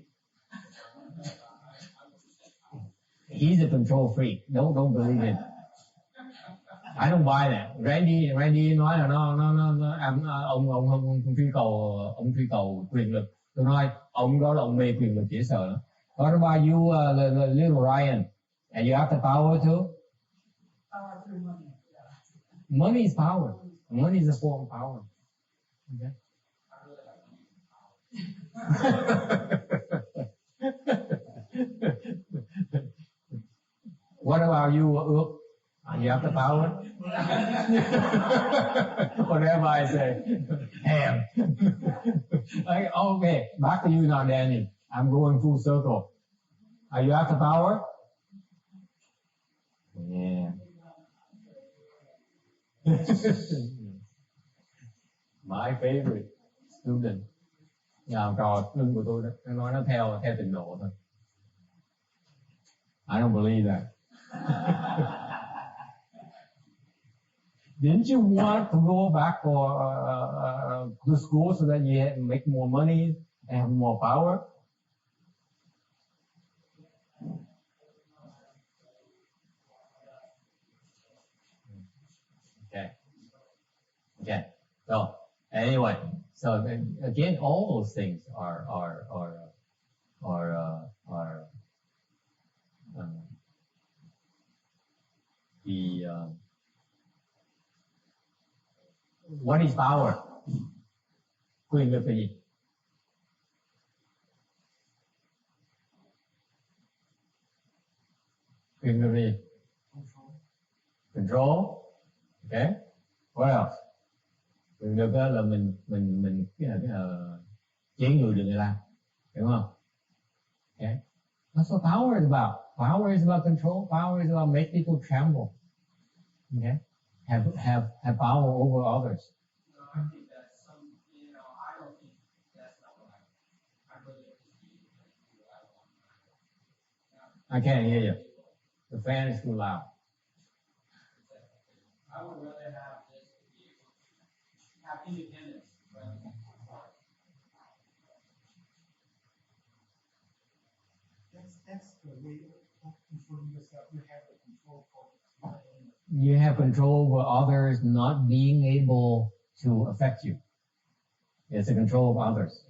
He's a control freak. Don't believe it. I don't buy that. Randy nói là ông không truy cầu quyền lực. Tôi nói ông đó là ông mê quyền lực dễ sợ lắm. What about you, the little Ryan? And you have the power too? Power through money. Money is power. Money is a form of power. Okay. What about you, Ước? You have the power? Whatever I say. Damn. Okay, back to you now, Danny. I'm going full circle. Are you have the power? Yeah. My favorite student. Nhà học trò lưng của tôi đó, nó nói nó theo trình độ thôi. I don't believe that. Didn't you want to go back to school so that you make more money and have more power? Okay. So anyway, so again, all those things are what is power? Quyền lực là gì? Quyền lực là gì? Control. Okay. What else? Quyền lực là mình chế người đừng làm, hiểu không? Okay. That's what power is about. Power is about control. Power is about make people tremble. Okay. Have power over others. No, I think that's some, I don't think that's not what I really appreciate. I can't hear you. The fan is too loud. I would rather have this to be able to have independence rather than control. That's the way of controlling yourself. You have the control for You have control over others not being able to affect you. It's the control of others.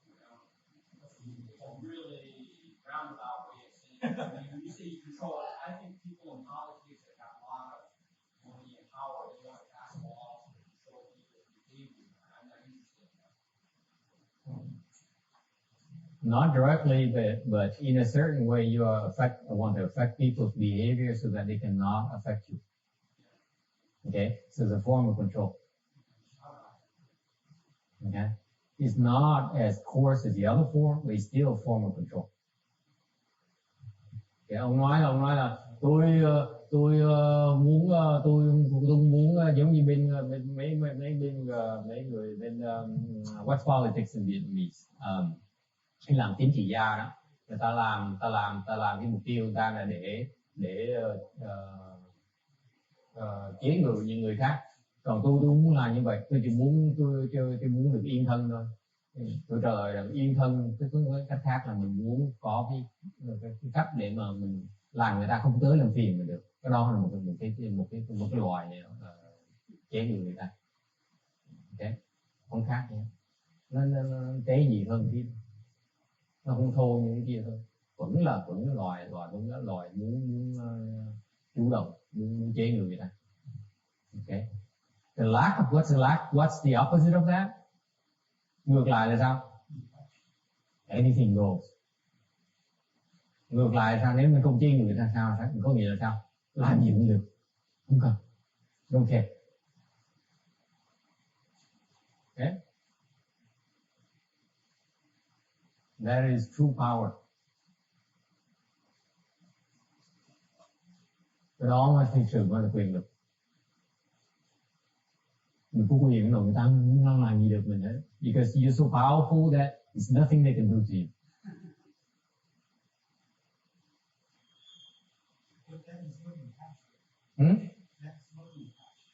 It's a really roundabout way of saying it. When you say you control, I think people in politics not directly, but in a certain way, you want to affect people's behavior so that they cannot affect you. Okay, so it's a form of control. Okay, it's not as coarse as the other form, but it's still a form of control. Okay, ông nói là tôi muốn giống như bên mấy người bên West Politics in Vietnamese, làm chính trị gia đó, người ta làm cái mục tiêu người ta là để chế ngự những người khác. Còn tôi không muốn làm như vậy, tôi chỉ muốn được yên thân thôi. Tôi trả lời là yên thân, tức với cách khác là mình muốn có cái cách để mà mình làm người ta không tới làm phiền mình được. Cái đó là một cái loại chế ngự người ta. Ok, không khác nhé. Nó tế nhị hơn tí, nó không thô như cái kia thôi. Vẫn là loài muốn chủ động, muốn chế ngự người ta. Ok, the lack of what's the opposite of that? Ngược lại là sao? Anything goes. Ngược lại là sao? Nếu mình không chế người ta sao? Có nghĩa là sao? Làm gì cũng được. Không cần. Don't care. Okay? That is true power. Cái đó mới thực sự mới là quyền lực. Mình có quyền rồi, người ta không làm gì được mình hết. Because you're so powerful that there's nothing they can do to you. But that is not detachment. That's not detachment.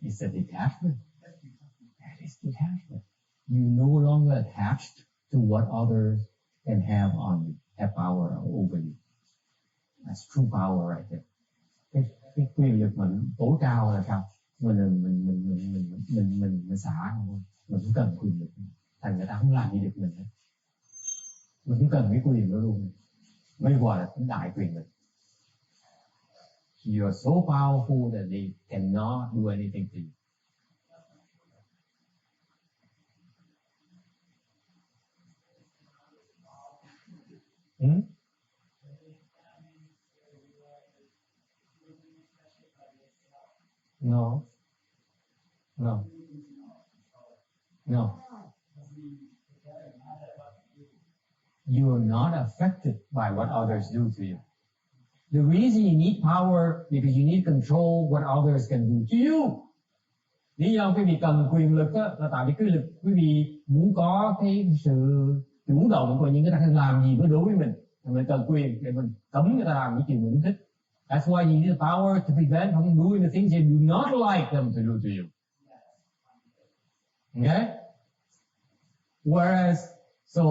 It's a detachment. That's detachment. That is detachment. You're no longer attached to what others can have on you, have power over you. That's true power right there. Cái quyền lực mình tối cao là sao? Mình xả thôi, mình không cần quyền lực, thành người ta không làm gì được mình hết. Mình không cần cái quyền đó luôn, mới gọi là đại quyền lực. You are so powerful that they cannot do anything to you. No. You are not affected by what others do to you. The reason you need power because you need control what others can do to you. Lý do quý vị cần quyền lực đó, là tại vì quý vị muốn có cái sự chủ động của những người ta làm gì đối với mình. Mình cần quyền để mình cấm người ta làm những chuyện mình thích. That's why you need the power to prevent from doing the things you do not like them to do to you. Okay? Whereas, so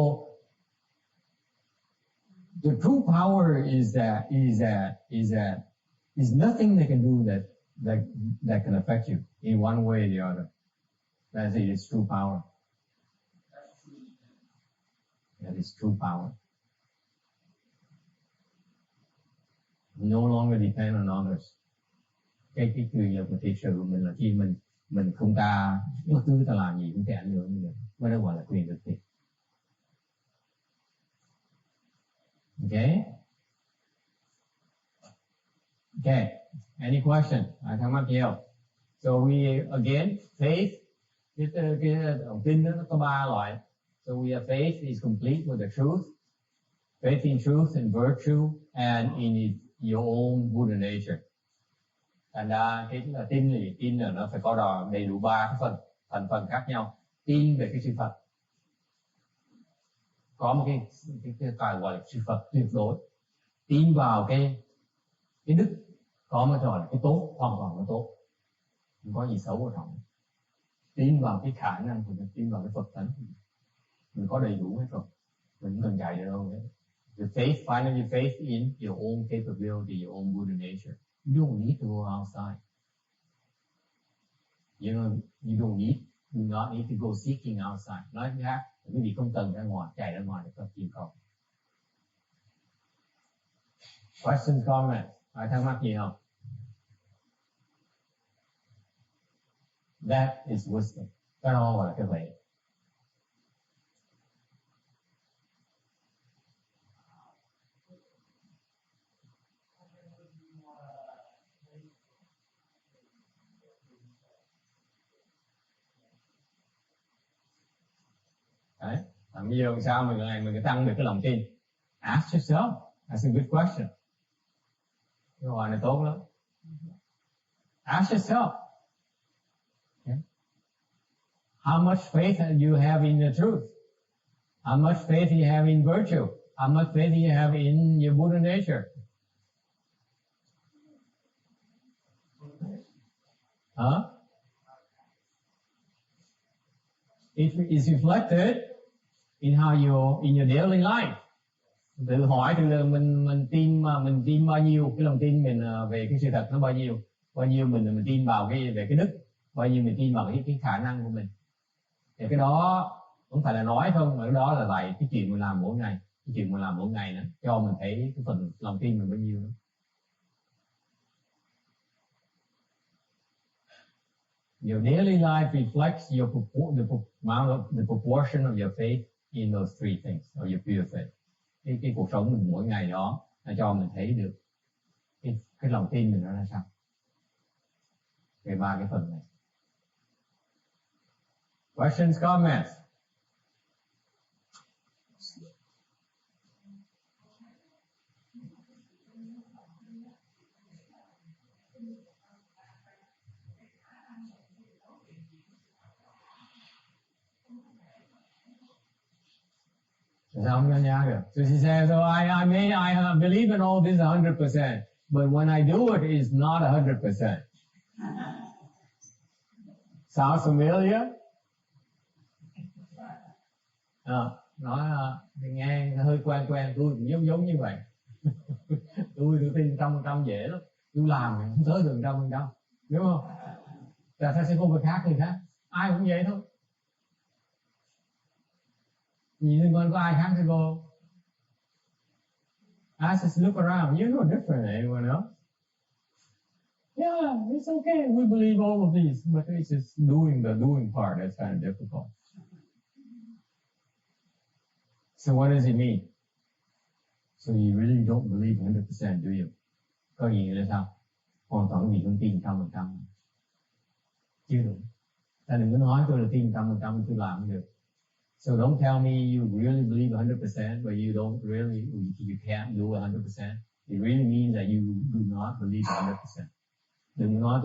the true power is nothing they can do that can affect you in one way or the other. That's it. It's true power. That is true power. No longer depend on others. Cái quyền lực của thiệt sự mình là khi mình không bất cứ ta làm gì cũng thể ảnh hưởng được, mới đó gọi là quyền lực thiệt. Okay. Any question? Thắc mắc nhiều. So we again faith. Cái tin đó nó có 3 loại. So we have faith is complete with the truth, faith in truth and virtue, and in your own Buddha nature. Thành ra cái là tin là nó phải có đầy đủ 3 cái thành phần khác nhau. Tin về cái sự Phật, có một cái gọi là sự Phật tuyệt đối. Tin vào cái đức, có một gọi là cái tốt, hoàn toàn nó tốt, không có gì xấu ở trong. Tin vào cái khả năng của mình, tin vào cái Phật tánh, mình có đầy đủ hết rồi, mình không cần chạy được đâu hết. The faith, finally faith in your own capability, your own Buddha nature. You don't need to go outside. You do not need to go seeking outside. Nói khác, quý vị không cần ra ngoài, chạy ra ngoài để tập tìm cầu. Question, comment, ai thắc mắc gì không? That is wisdom. Cái đó gọi là cái huệ. Bây giờ sao mình tăng được cái lòng tin? Ask yourself. That's a good question. Câu hỏi này tốt lắm. Ask yourself. Okay. How much faith you have in the truth? How much faith you have in virtue? How much faith you have in your Buddha nature? Huh? It is reflected in how in your daily life. Tự hỏi từ là mình tin bao nhiêu, cái lòng tin mình về cái sự thật nó bao nhiêu mình tin vào về cái đức, bao nhiêu mình tin vào cái khả năng của mình. Thì cái đó không phải là nói không, mà cái đó là lại cái chuyện mình làm mỗi ngày, nữa cho mình thấy cái phần lòng tin mình bao nhiêu nữa. Your daily life reflects the proportion of your faith in those three things, or your pure faith. Cái cuộc sống mình mỗi ngày đó nó cho mình thấy được cái lòng tin mình nó là sao về ba cái phần này. Questions, comments? Sao không nhớ được? So she says, so I believe in all this 100%, but when I do it, it's not 100%. Sounds familiar? Nói nghe hơi quen, tôi cũng giống như vậy. tôi tin 100% dễ lắm. Tôi làm không tới được 100%, đúng không? Tại sao sẽ không phải khác người khác? Ai cũng vậy thôi. Nhìn liên quan có ai khác sẽ vô? Just look around. You're no different than anyone else. Yeah, it's okay. We believe all of these, but it's just the doing part that's kind of difficult. So what does it mean? So you really don't believe 100%, do you? Có nghĩa là sao? Hoàn toàn vì không tin 100%. Chưa đủ. Ta đừng có nói tôi là tin 100% tôi làm không được. So don't tell me you really believe 100%, but you can't do 100%. It really means that you do not believe 100%. Đừng nói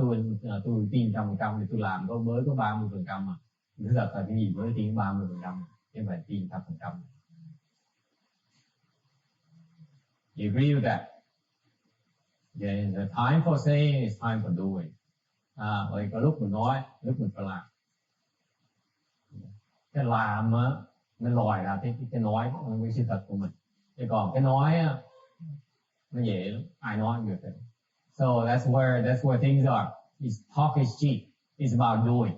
tôi tin 100% thì tôi làm mới có 30% mà. Thực ra là cái gì mới tin 30%, chứ không phải tin 100%. You agree with that? Okay, the time for saying is time for doing. Vậy có lúc mình nói, lúc mình phải làm. Cái làm á, nó lòi ra cái nói, cái sự thật của mình. Chứ còn cái nói á, nó dễ lắm, ai nói cũng được. So that's where things are. Talk is cheap. It's about doing.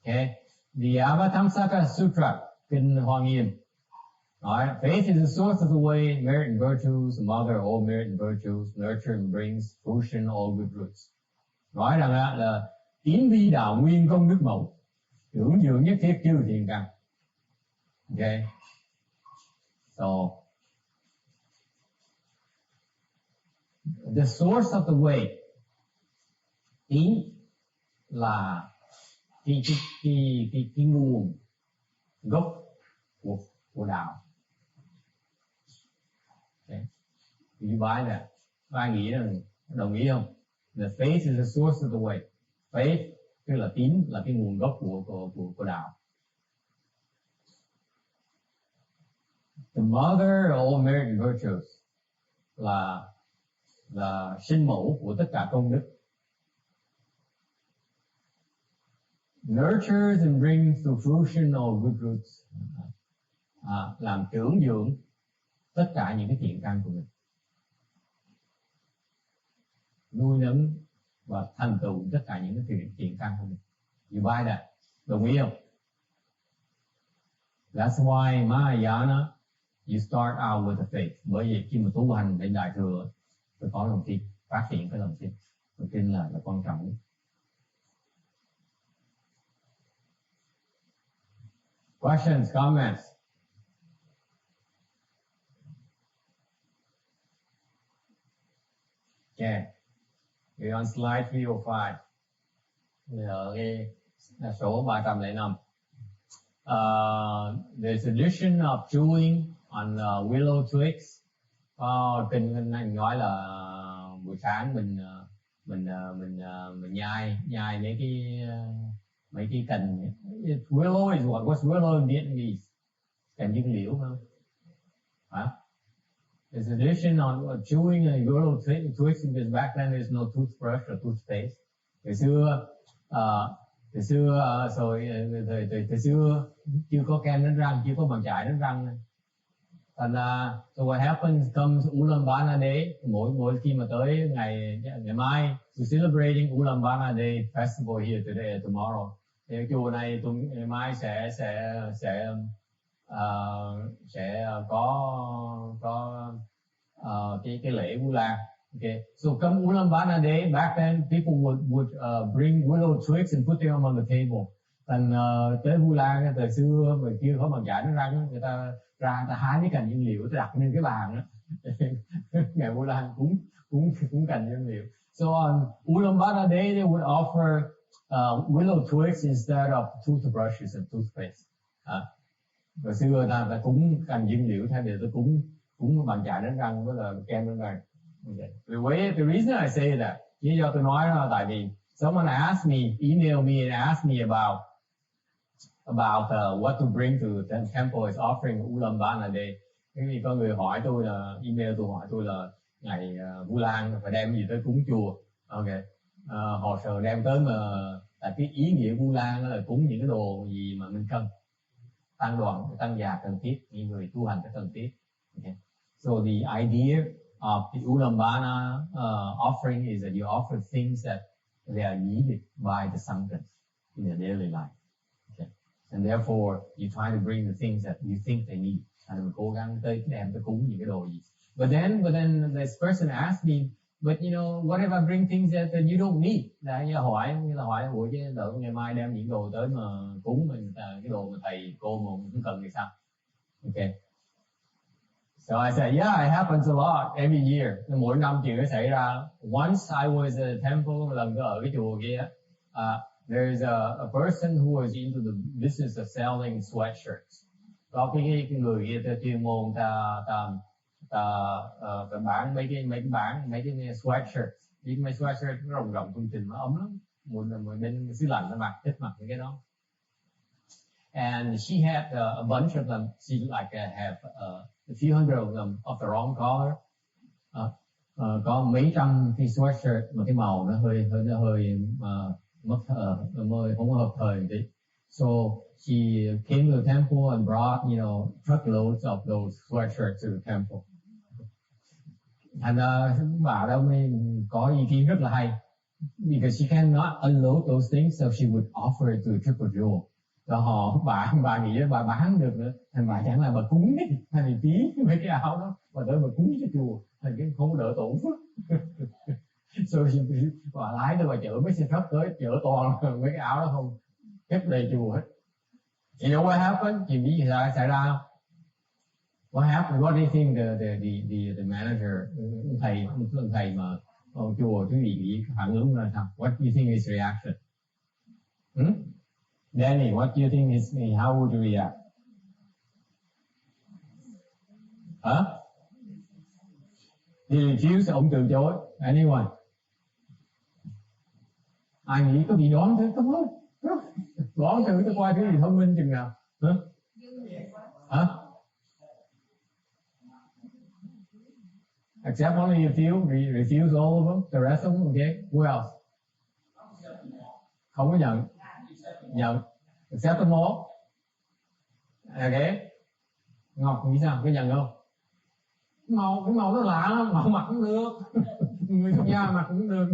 Okay. The Avatamsaka Sutra, Kinh Hoa Nghiêm. Alright, faith is the source of the way, merit and virtues, mother all merit and virtues, nurture and brings fruition all good roots. Nói rằng là tiến vi đạo nguyên công đức mẫu, tưởng dường nhất thiết chư thiện căn. Okay. So the source of the way, tín là cái nguồn gốc của đạo. Okay. Do you buy that? Ai nghĩ rằng đồng ý không? The faith is the source of the way. Faith tức là tín là cái nguồn gốc của đạo. The mother of all merit and virtues là sinh mẫu của tất cả công đức. Nurtures and brings to fruition all good roots. Làm trưởng dưỡng tất cả những cái thiện căn của mình. Nuôi nấng và thành tựu tất cả những cái thiện căn của mình. You buy that? Đồng ý không? That's why Mahayana, you start out with the faith. Bởi vì khi mà tu hành đến đại thừa, phải có lòng tin, phát triển cái lòng tin. Lòng tin là quan trọng nhất. Questions, comments? Okay. We're on slide 305. ở cái số 305. The tradition of chewing on willow twigs. Kinh anh nói là buổi sáng mình nhai mấy cái cành. Willow is what? What's willow in Vietnamese? Cành dương liễu không? Hả? There's a tradition on chewing a willow twigs because back then there's no toothbrush or toothpaste. Thời xưa chưa có kem đánh răng, chưa có bàn chải đánh răng. Thành ra, so what happens comes Ulaanbaatar Day. Mỗi khi mà tới ngày mai, we're celebrating Ulaanbaatar Day festival here today, tomorrow. Thì chùa này ngày mai sẽ có cái lễ Vu Lan. Okay, so come Ulaanbaatar Day, back then people would bring willow twigs and put them on the table. Thành tới Vu Lan từ xưa mà chưa có bàn chải đánh răng, người ta hái cái cành dương liễu đặt lên cái bàn đó. Ngày Vu Lan cúng cành dương liễu. So on Ulaanbaatar Day they would offer willow twigs instead of toothbrushes and toothpaste. Hồi xưa ta cúng cành dương liễu thay vì ta cúng bàn chải đánh răng với là kem đánh răng. Okay. The reason I say that, lý do tôi nói đó là tại vì someone asked me, email me and asked me about what to bring to the temple is offering Ulaanbaatar Day. Vì có người hỏi tôi là email tôi hỏi tôi là ngày Vu Lan phải đem gì tới cúng chùa. Okay. Họ sợ đem tới mà tại cái ý nghĩa Vu Lan là cúng những cái đồ gì mà mình cần. Tăng già cần thiết, những người tu hành cần thiết. Okay. So the idea of the Ulaanbaatar offering is that you offer things that they are needed by the Sanghas in their daily life. Okay. And therefore, you try to bring the things that you think they need. And mình cố gắng đem tới cúng những cái đồ gì. But then this person asked me, but you know, what if I bring things that you don't need? Là như là hỏi buổi chứ đợi ngày mai đem những đồ tới mà cúng mình cái đồ mà thầy cô mà mình không cần thì sao? Okay. So I said, yeah, it happens a lot every year. Mỗi năm chuyện nó xảy ra. Once I was at a temple, lần ở cái chùa kia, there's a person who was into the business of selling sweatshirts. Có cái người kia chuyên môn ta bán mấy cái sweatshirts. Những mấy sweatshirt rộng thùng thình mà ấm lắm. Mỗi bên xứ lạnh nó thích mặc những cái đó. And she had a bunch of them. She have a few hundred of them of the wrong color. Có mấy trăm cái sweatshirt mà cái màu nó hơi mất không hợp thời một tí. So she came to the temple and brought, you know, truckloads of those sweatshirts to the temple. Thành ra bà đó mới có ý kiến rất là hay. Because she cannot unload those things, so she would offer it to Triple Jewel. Rồi bà nghĩ bà bán được nữa, thành bà chẳng là bà cúng đi, thành vì tí mấy cái áo đó, bà tới bà cúng cho chùa, thành cái không đỡ tổn phước. So bà lái tới bà chở mấy xe truck tới, chở toàn mấy cái áo đó không, khép đầy chùa hết. You know what happened? Chuyện gì xảy ra không? What happened? What do you think the manager, ông thầy mà chùa quý vị nghĩ phản ứng ra sao? What do you think his reaction? Danny, what do you think how would you react? Hả? He refused, ông từ chối. Anyone? Ai nghĩ có bị đoán thế không? Đoán thử cho coi cái gì thông minh chừng nào. Hả? Accept only a few, refuse all of them, the rest of them, okay? Who else? Không có nhận. Accept them all. Okay. Ngọc nghĩ sao? Có nhận không? Cái màu nó lạ lắm, màu mặc cũng được. Người trong nhà mặc cũng được.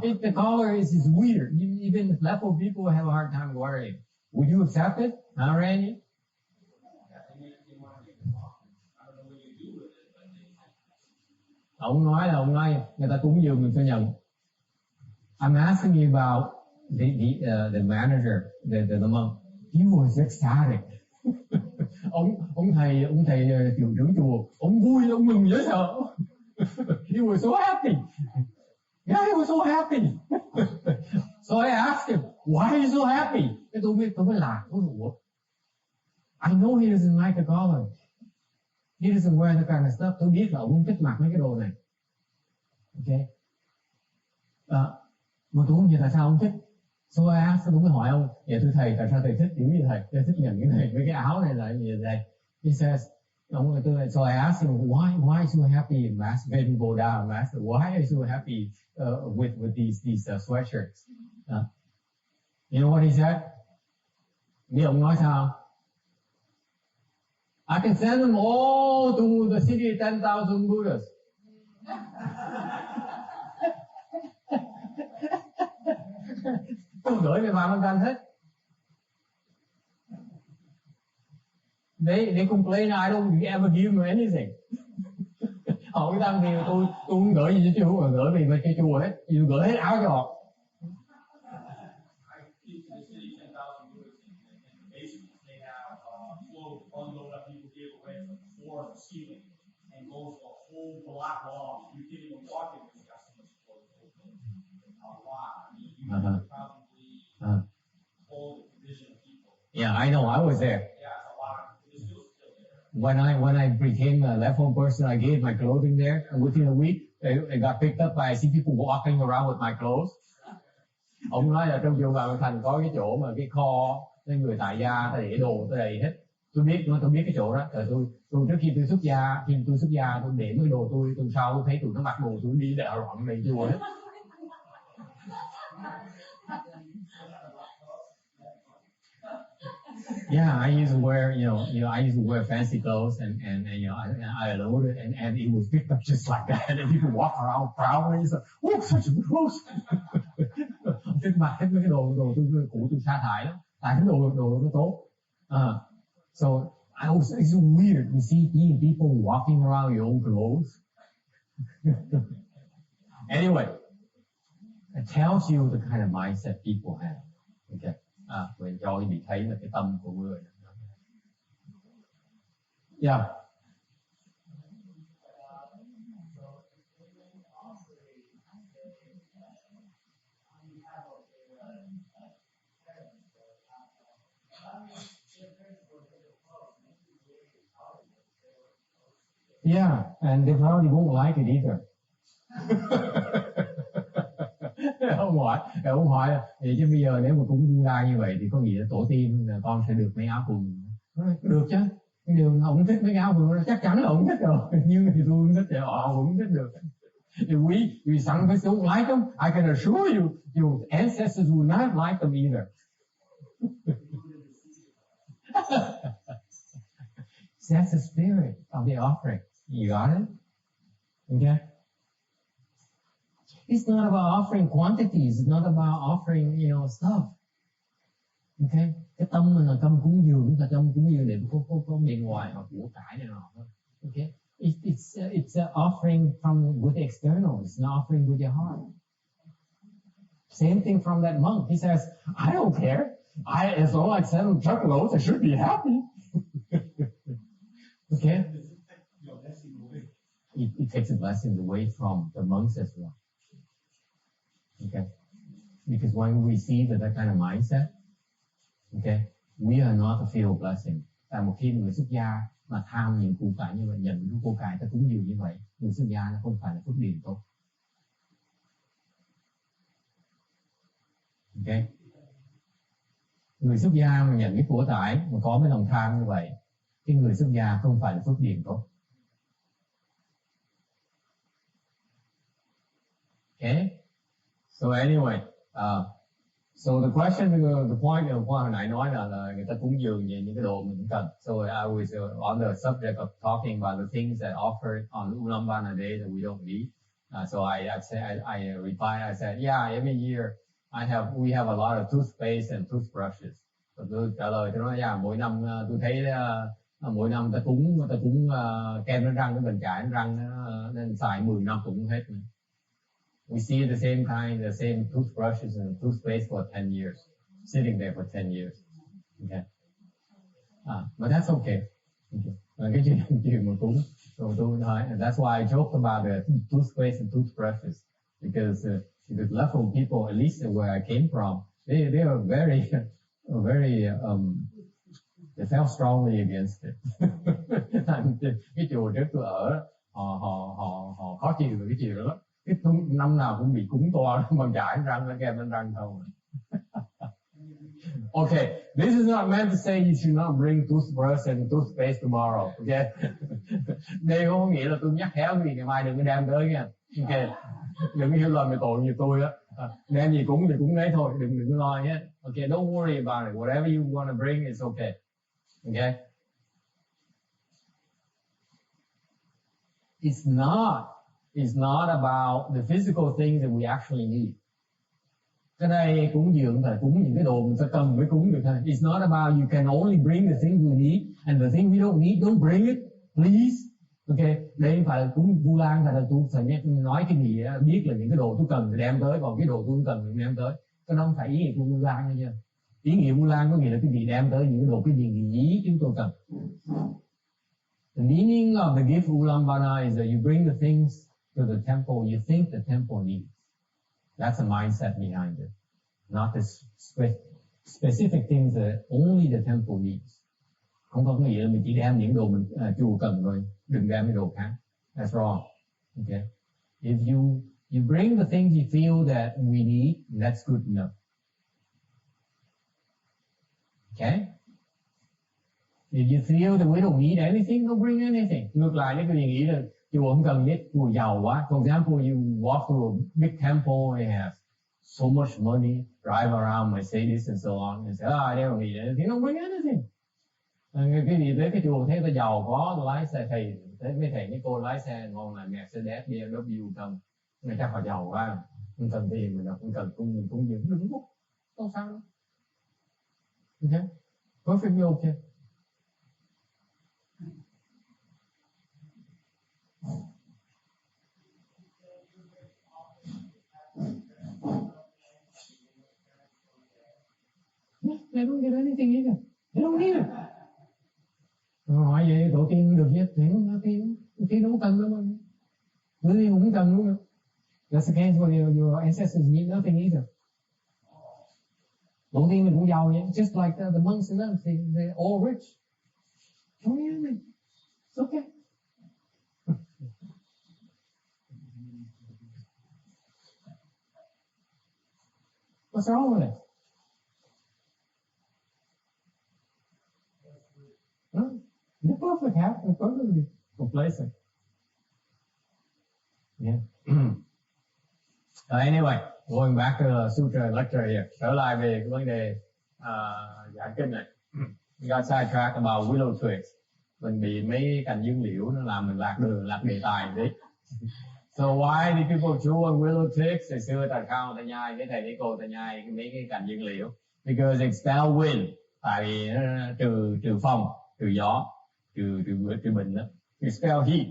The color is weird. Even level people have a hard time wearing. Would you accept it? Huh, Randy? Ông nói người ta cúng dường mình phải nhận. I'm asking you about the manager, the monk. He was ecstatic. ông thầy hiệu trưởng chùa, ông vui, ông mừng dễ sợ. He was so happy. Yeah, he was so happy. So I asked him, why are you so happy? Cái tôi mới lạc. I know he doesn't like the collar. He doesn't wear the kind of stuff. Tôi biết là ông không thích mặc mấy cái đồ này. Okay. Mà tôi không hiểu tại sao ông thích. So I asked, tôi mới hỏi ông, vậy thưa thầy, tại sao thầy thích kiểu như thầy? Thầy thích nhận cái này, với cái áo này là như thầy. He says, so I asked him, why are you so happy masturbating Buddha? Why are you so happy with these sweatshirts? You know what he said? Biết ông nói sao? I can send them all to the city 10,000 Buddhas. Tôi gửi về vào Nam Canh hết. They complain I don't ever give them anything. Họ cái tăng thì tôi không gửi gì cho chú, mà gửi về cái chùa hết, tôi gửi hết áo cho họ. Yeah, I know. I was there. When I became a left home person, I gave my clothing there, and within a week, it got picked up by I see people walking around with my clothes. Ông nói là trong chùa Vạn Thành có cái chỗ mà cái kho, nên người tại gia ta để đồ ta đầy hết. Tôi biết cái chỗ đó. Tôi trước khi tôi xuất gia, tôi để mấy đồ tôi sau tôi thấy tụi nó mặc đồ tôi đi đảo loạn đầy chùa hết. Yeah, I used to wear, I used to wear fancy clothes, and I allowed it, and it was picked up just like that, and people walk around proudly, so, oh, such a good clothes. Tôi mặc hết mấy cái đồ tôi cũ tôi sa thải lắm, tại cái đồ nó tốt. So it's so weird to see people walking around your own clothes. Anyway, it tells you the kind of mindset people have. Okay. Mình cho bị thấy là cái tâm của người. Yeah. Yeah, and they probably won't like it either. Ông hỏi thì chứ bây giờ nếu mà cúng Như Lai như vậy thì có nghĩa là tổ tiên là con sẽ được mấy áo quần. Được chứ, nhưng ông thích mấy cái áo quần chắc chắn là ông thích rồi, nhưng thì tôi không thích thì họ cũng thích được. We some of us don't like them. I can assure you, your ancestors will not like them either. That's the spirit of the offering. You got it? Okay. It's not about offering quantities. It's not about offering, stuff. Okay? Cái tâm mình là tâm cúng dường, là tâm cúng dường để có bề ngoài hoặc của cải này nọ. Okay? It's an offering with the external. It's not offering with your heart. Same thing from that monk. He says, I don't care. As long as I sell them truckloads, I should be happy. Okay? It takes a blessing away from the monks as well. Okay, because when we see that kind of mindset, okay, we are not to feel blessing. Tại một khi người xuất gia mà tham những của cải như vậy, nhận những của cải ta cúng dường như vậy, người xuất gia nó không phải là phước điền tốt. Okay, người xuất gia mà nhận cái của cải mà có cái lòng tham như vậy, cái người xuất gia không phải là phước điền tốt. Okay. So anyway, so the question, the point hồi nãy nói là người ta cúng dường về những cái đồ mình cần. So I was on the subject of talking about the things that offered on Ulaanbaatar Day that we don't need. So I replied, I said, yeah, every year we have a lot of toothpaste and toothbrushes. So tôi trả lời tôi nói, yeah, mỗi năm tôi thấy mỗi năm ta cúng kem đánh răng, cái bình chải đánh răng nên xài 10 năm cũng hết. We see the same kind, the same toothbrushes and toothpaste for 10 years, sitting there for 10 years. Okay. But that's okay. Cái chuyện mà cúng, rồi tôi nói, that's why I joked about the toothpaste and toothbrushes. because the level people, at least where I came from, they are very they felt strongly against it. Cái chùa trước tôi ở họ khó chịu về cái chuyện đó. Cái năm nào cũng bị cúng to bằng chải răng nó kem lên răng không. Okay, this is not meant to say you should not bring toothbrush and toothpaste tomorrow. Okay, đây không có nghĩa là tôi nhắc khéo vì ngày mai đừng có đem tới nha. Okay, đừng có hiểu lầm về tội như tôi á. Đem gì cúng thì cúng đấy thôi, đừng có lo nhé. Okay, don't worry about it. Whatever you want to bring is okay. Okay, it's not about the physical things that we actually need. Cái đây cúng dường là cúng những cái đồ mình ta cần mới cúng được thôi. It's not about you can only bring the things we need and the things we don't need, don't bring it, please. Okay, đây phải là cúng Vu Lan, phải là tôi phải nói cái gì đó, biết là những cái đồ tôi cần thì đem tới, còn cái đồ tôi không cần thì đem tới. Cái đó không phải ý nghĩa của Vu Lan nha. Ý nghĩa Vu Lan có nghĩa là cái gì đem tới những cái đồ cái gì chúng tôi cần. The meaning of the gift Ulaanbaatar is that you bring the things to the temple you think the temple needs. That's the mindset behind it, not the specific things that only the temple needs. Không có nghĩa là mình chỉ đem những đồ mình chùa cần thôi, đừng đem cái đồ khác. That's wrong. Okay. If you bring the things you feel that we need, that's good enough. Okay. If you feel that we don't need anything, don't bring anything. Ngược lại nếu quý vị nghĩ là chùa không cần biết, chùa giàu quá. For example, you walk to a big temple and have so much money, drive around Mercedes and so on, and say, I don't need anything, don't bring anything. Cái gì tới cái chùa thấy ta giàu có, lái xe thầy, thấy mấy thầy mấy cô lái xe ngon là Mercedes, BMW không, người chắc họ giàu quá, không cần tiền mình đâu, không cần cũng dừng, đừng có, không sao đâu. Okay, perfectly okay. They don't get anything either. They don't need it. Hỏi vậy tổ tiên được chứ, thì tổ tiên đâu có cần đâu mà. Người gì cũng không cần luôn. That's the case where your ancestors need nothing either. Tổ tiên mình cũng giàu vậy. Just like the monks and nuns, they're all rich. Don't need anything. It's okay. What's wrong with it? They're perfect, happy, perfectly complacent. Yeah. Anyway, going back to the sutra lecture here. Trở lại về cái vấn đề giảng kinh này. We got sidetracked about willow twigs. Mình bị mấy cành dương liễu nó làm mình lạc đường, lạc đề tài đấy. So why did people chew on willow twigs? Hồi xưa ta khao ta nhai, cái thầy mấy cô ta nhai mấy cái cành dương liễu. Because it expel wind. Tại vì nó trừ phong, trừ gió, trừ bình đó. Expel heat,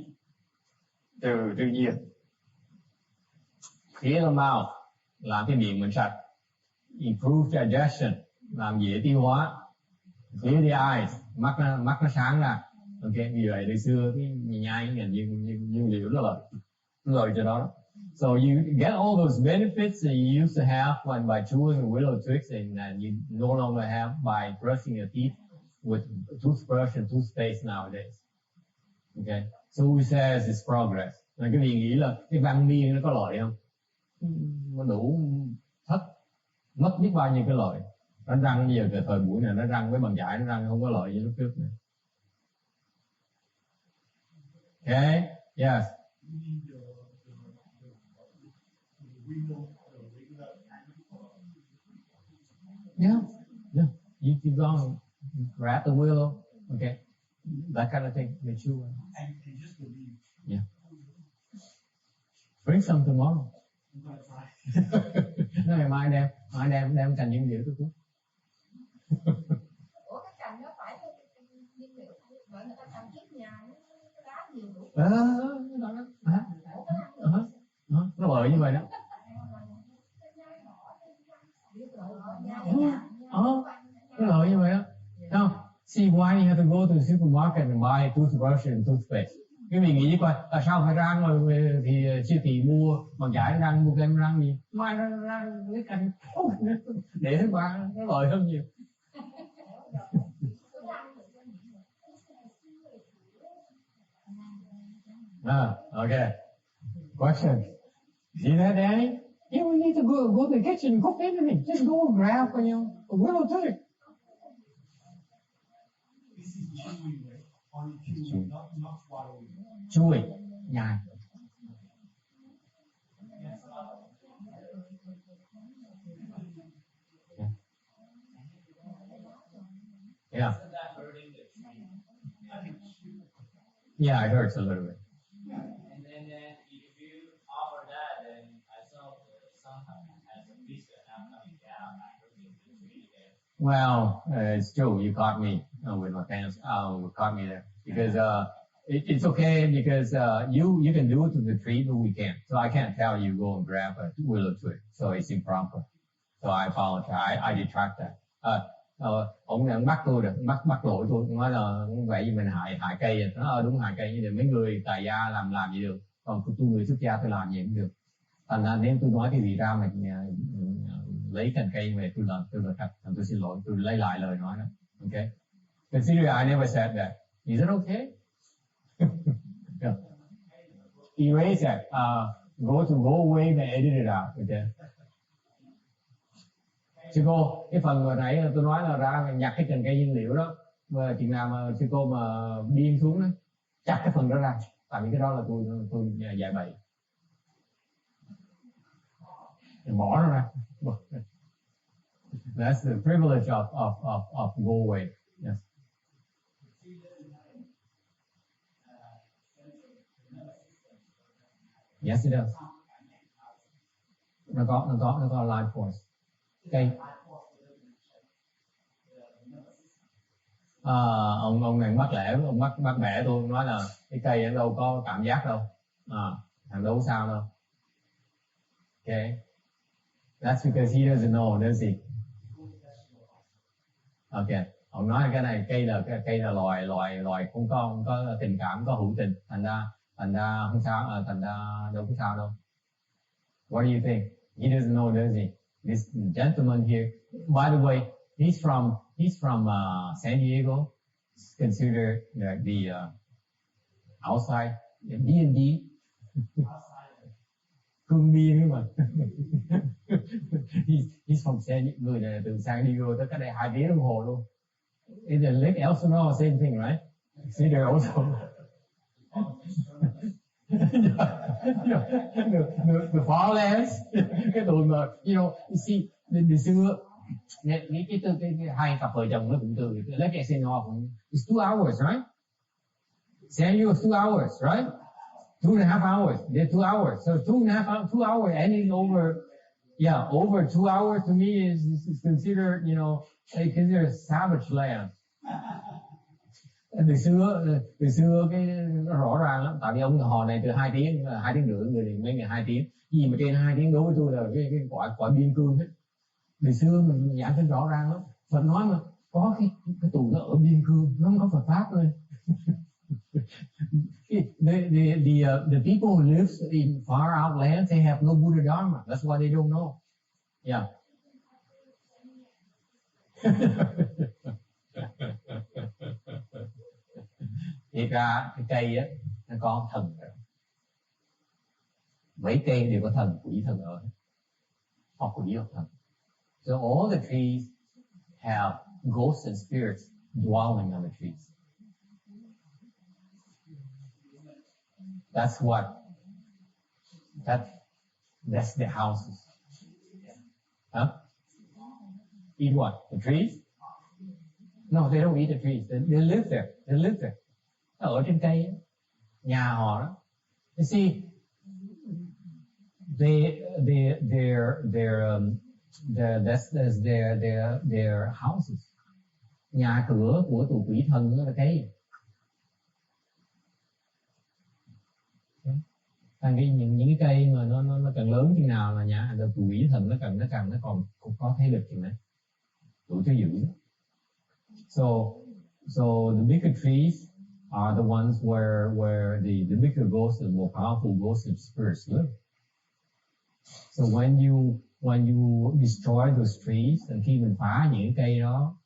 trừ nhiệt. Clear the mouth, làm cái miệng mình sạch. Improve digestion, làm dễ tiêu hóa. Clear the eyes, mắt nó sáng ra. Ok, vì vậy từ xưa cái nhai cái nhiên liệu nó lợi cho đó. So you get all those benefits that you used to have when by chewing the willow twigs, and you no longer have by brushing your teeth with toothbrush and toothpaste nowadays. Okay, so who says it's progress? Cái gì nghĩ là cái văn niên nó có lợi không? Nó đủ thất, mất biết bao nhiêu cái lợi. Đánh răng bây giờ cái thời buổi này nó răng với bằng chải, nó răng không có lợi như lúc trước nữa. Okay, yes. Yeah. You keep going, grab the willow, okay, that kind of thing. Make sure. And just believe. Yeah. Bring some tomorrow. I'm gonna try. Nói mai đem cành dương liễu tôi cũng. Ủa cái cành nó phải dương liễu bởi người ta trồng trước nhà nó lá nhiều đủ. Nó lợi như vậy đó. Nó lợi như vậy đó. Now, see why you have to go to the supermarket and buy toothbrush and toothpaste. Quý vị nghĩ coi, sao phải ra ngoài thì siêu thị mua bằng giải răng, mua kem răng gì, mai ra cái cành để thứ ba nó lợi hơn nhiều. Okay. Question. See that, Danny? You don't need to go to the kitchen and cook anything. Just go and grab, a willow twig. This is chewing, right? Only chewing, not swallowing. Chewing, nhai. Yeah. Yeah, I heard a little bit. And then if you offer that, then I saw sometimes as a visitor now coming down, I heard the tree there. Well, it's true. You caught me with my pants. You caught me there because it's okay because you can do it to the tree, but we can't. So I can't tell you go and grab a willow twig. So it's improper. So I apologize. I detract that. Ông bắt tôi được, bắt lỗi tôi, nói là vậy mình hại cây rồi. Nó đúng hại cây, nhưng mấy người tại gia làm gì được, còn tôi người xuất gia tôi làm gì cũng được. Thành ra nếu tôi nói cái gì ra mình lấy cành cây về tôi là thật, tôi xin lỗi, tôi lấy lại lời nói đó. Okay. Consider I never said that. Is it okay? Yeah. Erase that. Go away and edit it out. Okay. Sư cô, cái phần vừa nãy tôi nói là ra nhặt cái cành cây nguyên liệu đó, mà chừng nào mà sư cô mà biên xuống đó, chặt cái phần đó ra, tại vì cái đó là tôi dạy bậy, bỏ nó ra. That's the privilege of go away. Yes. Yes, it does. Nó có life force. Cây. Ông này bắt bẻ tôi nói là cái cây nó đâu có cảm giác đâu, thằng đâu có sao đâu. Okay, that's because he doesn't know, does he? Okay, ông nói cái này cây là loài không có tình cảm, không có hữu tình, thành ra không sao, thành ra đâu có sao đâu. What do you think? He doesn't know, does he? This gentleman here, by the way, he's from San Diego. It's considered the outside D&D. Cương biên mà. He's from người này từ San Diego tới cách đây 2 tiếng đồng hồ luôn. In the Lake Elsinore, same thing, right? Consider also. The farlands, cái tụi mà, you see, từ xưa, cái hai cặp vợ chồng nó cũng từ lấy cái Elsinore cũng, it's 2 hours, right? San Diego 2 hours, right? 2.5 hours, they're 2 hours, so 2 hours, anything over 2 hours to me is considered, considered savage land. Từ xưa cái nó rõ ràng lắm, tại vì ông hò này từ 2 tiếng rưỡi, người thì mấy ngày 2 tiếng, gì mà trên 2 tiếng đối với tôi là cái quả biên cương hết. Từ xưa mình giảng tin rõ ràng lắm, Phật nói mà có cái tù nó ở biên cương, nó không có Phật pháp thôi. The people who live in far out lands, they have no Buddha Dharma. That's why they don't know. Yeah. Thì ra cái cây á, nó có thần rồi. Mấy cây đều có thần, quỷ thần ở, hoặc quỷ hoặc thần. So all the trees have ghosts and spirits dwelling on the trees. That's the houses. Huh? Eat what? The trees? No, they don't eat the trees. They live there. They live there. Ở trên cây ấy, nhà họ đó. You see, their houses. Nhà cửa của tụi quỷ thần đó là cây. Thành những cái cây mà nó càng lớn chừng nào là nhà tụi quỷ thần nó còn có thế lực chừng đấy. Tụi cho giữ. So the bigger trees are the ones where the bigger ghosts, the more powerful ghosts of spirits live. So when you destroy those trees, and khi mình phá những cây đó,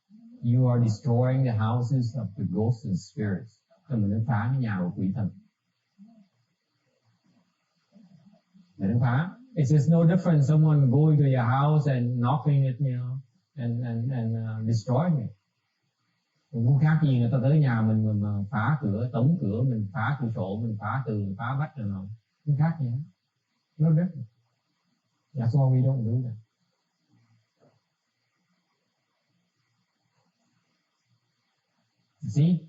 you are destroying the houses of the ghosts and spirits. So mình đang phá cái nhà của quỷ thần. Mình đang phá. It's just no different someone going to your house and knocking it, you know, and destroying it. Cũng không khác gì người ta tới nhà mình mà phá cửa, tống cửa, mình phá cửa sổ, mình phá tường, phá vách rồi nào. Không khác gì hết. No different. That's why we don't do that. See,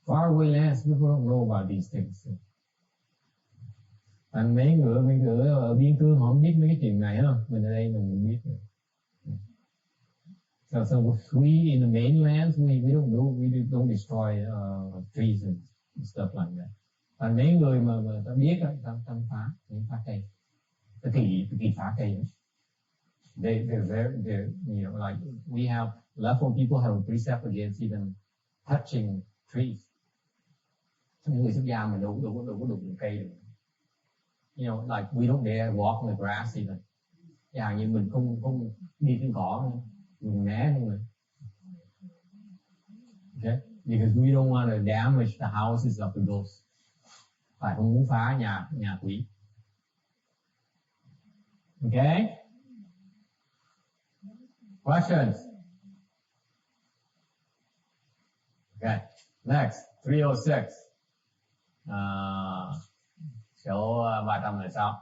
far away lands, people don't know about these things. Thành mấy người ở biên cương họ không biết mấy cái chuyện này không? Mình ở đây mình biết rồi. So we in the mainlands, we don't destroy trees and stuff like that. Và mấy người mà ta biết ta phá cây, ta kỳ phá cây. They're you know, like we have leftfold people have a precept against even touching trees. Những người xuất gia mình đâu có đụng cây được. You know, like we don't dare walk on the grass even. Dạ như mình không đi trên cỏ nữa. Mình né luôn rồi. Okay? Because we don't want to damage the houses of the ghosts. Phải không muốn phá nhà quỷ. Okay? Questions? Okay. Next, 306. Số 306.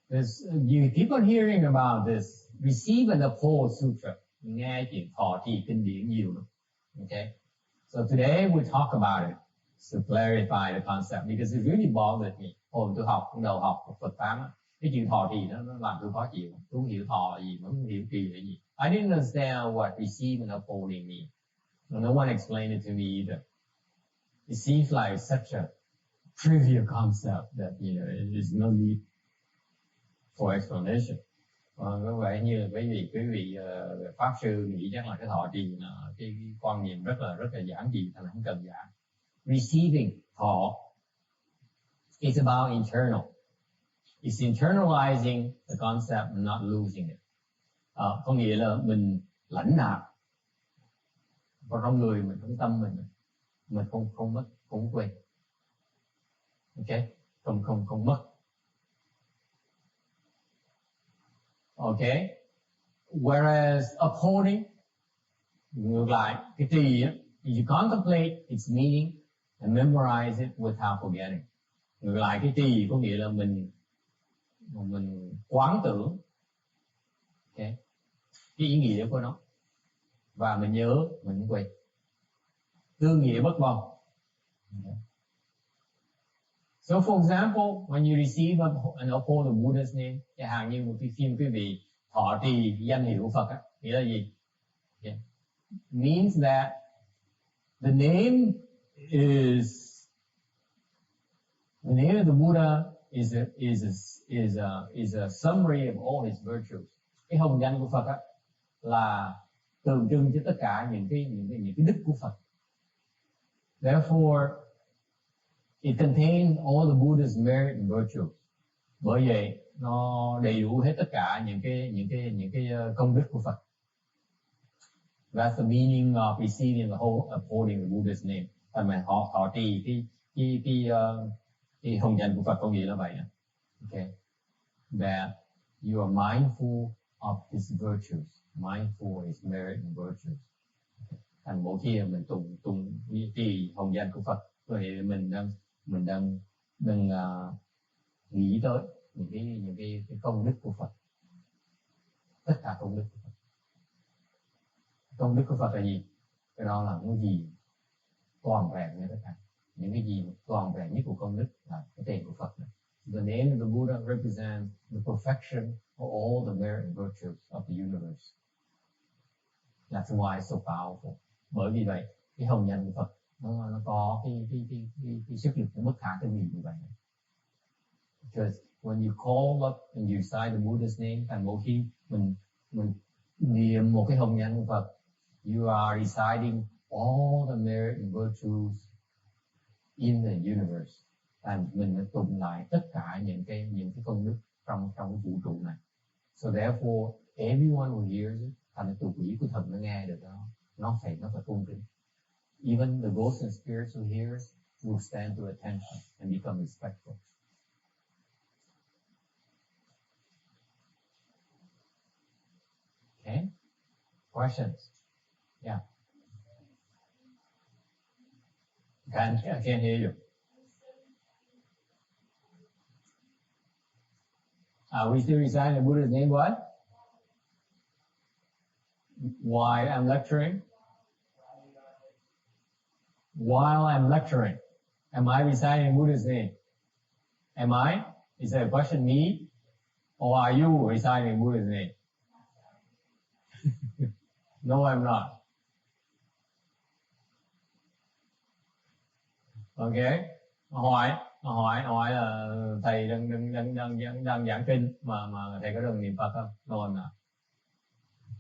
You keep on hearing about this receive and uphold sutra. Nghe chuyện thọ trì kinh điển nhiều lắm. Okay. So today we talk about it to clarify the concept because it really bothered me. Hồi tôi học, đầu học Phật pháp, cái chuyện thọ trì nó làm tôi khó chịu. Tôi không hiểu thọ là gì, mà không hiểu trì là gì. I didn't understand what receive and upholding mean. No one explained it to me either. It seems like such a trivial concept that, you know, there's no need for explanation. Có vẻ như là quý vị pháp sư nghĩ chắc là cái thọ trì là cái quan niệm rất là giản dị, thành không cần giảng. Receiving thọ is about internal. It's internalizing the concept and not losing it. Có nghĩa là mình lãnh nạp vào trong người mình, trong tâm mình không mất, không quên. Okay, không mất. Okay, whereas upholding, ngược lại, cái trì á, you contemplate its meaning and memorize it without forgetting. Ngược lại, cái trì có nghĩa là mình quán tưởng, okay, cái ý nghĩa của nó và mình nhớ, mình không quên. Tư nghĩa bất vong. Okay. So for example, when you receive and uphold the Buddha's name, chẳng hạn như một cái phim quý vị thọ trì danh hiệu của Phật á, nghĩa là gì? Okay. Means that the name of the Buddha is a summary of all his virtues. Cái hồng danh của Phật á là tượng trưng cho tất cả những cái đức của Phật. Therefore, it contains all the Buddha's merit and virtues. Bởi vậy nó đầy đủ hết tất cả những cái công đức của Phật. That's the meaning of receiving the whole upholding the Buddha's name. Thành mà họ thọ trì cái hồng danh của Phật có nghĩa là vậy. Okay, that you are mindful of his virtues. Mindful of his merit and virtues. Okay. Thành mỗi khi mình tụng trì hồng danh của Phật, có nghĩa mình đang nghĩ tới những cái công đức của Phật, tất cả công đức của Phật. Công đức của Phật là gì? Cái đó là những gì toàn vẹn như tất cả, những cái gì toàn vẹn nhất của công đức là cái tên của Phật này. The name of the Buddha represents the perfection of all the merit and virtues of the universe. That's why it's so powerful. Bởi vì vậy, cái hồng danh của Phật nó có cái sức lực nó bất khả tư nghị như vậy. Because when you call up and you recite the Buddha's name, thành mỗi khi mình niệm một cái hồng danh của Phật, you are reciting all the merit and virtues in the universe. Và mình đã tụng lại tất cả những cái công đức trong cái vũ trụ này. So therefore, everyone who hears it, thành tụ quỷ của thần nó nghe được đó, nó phải tôn kính. Even the ghosts and spirits who hears will stand to attention and become respectful. Okay? Questions? Yeah. I can't hear you. Are we still reciting the Buddha's name what? While I'm lecturing? While I'm lecturing, am I reciting Buddha's name? Am I? Is that a question me? Or are you reciting Buddha's name? No, I'm not. Okay. Hỏi là thầy đang giảng kinh mà thầy có đừng niệm Phật không? No, I'm not.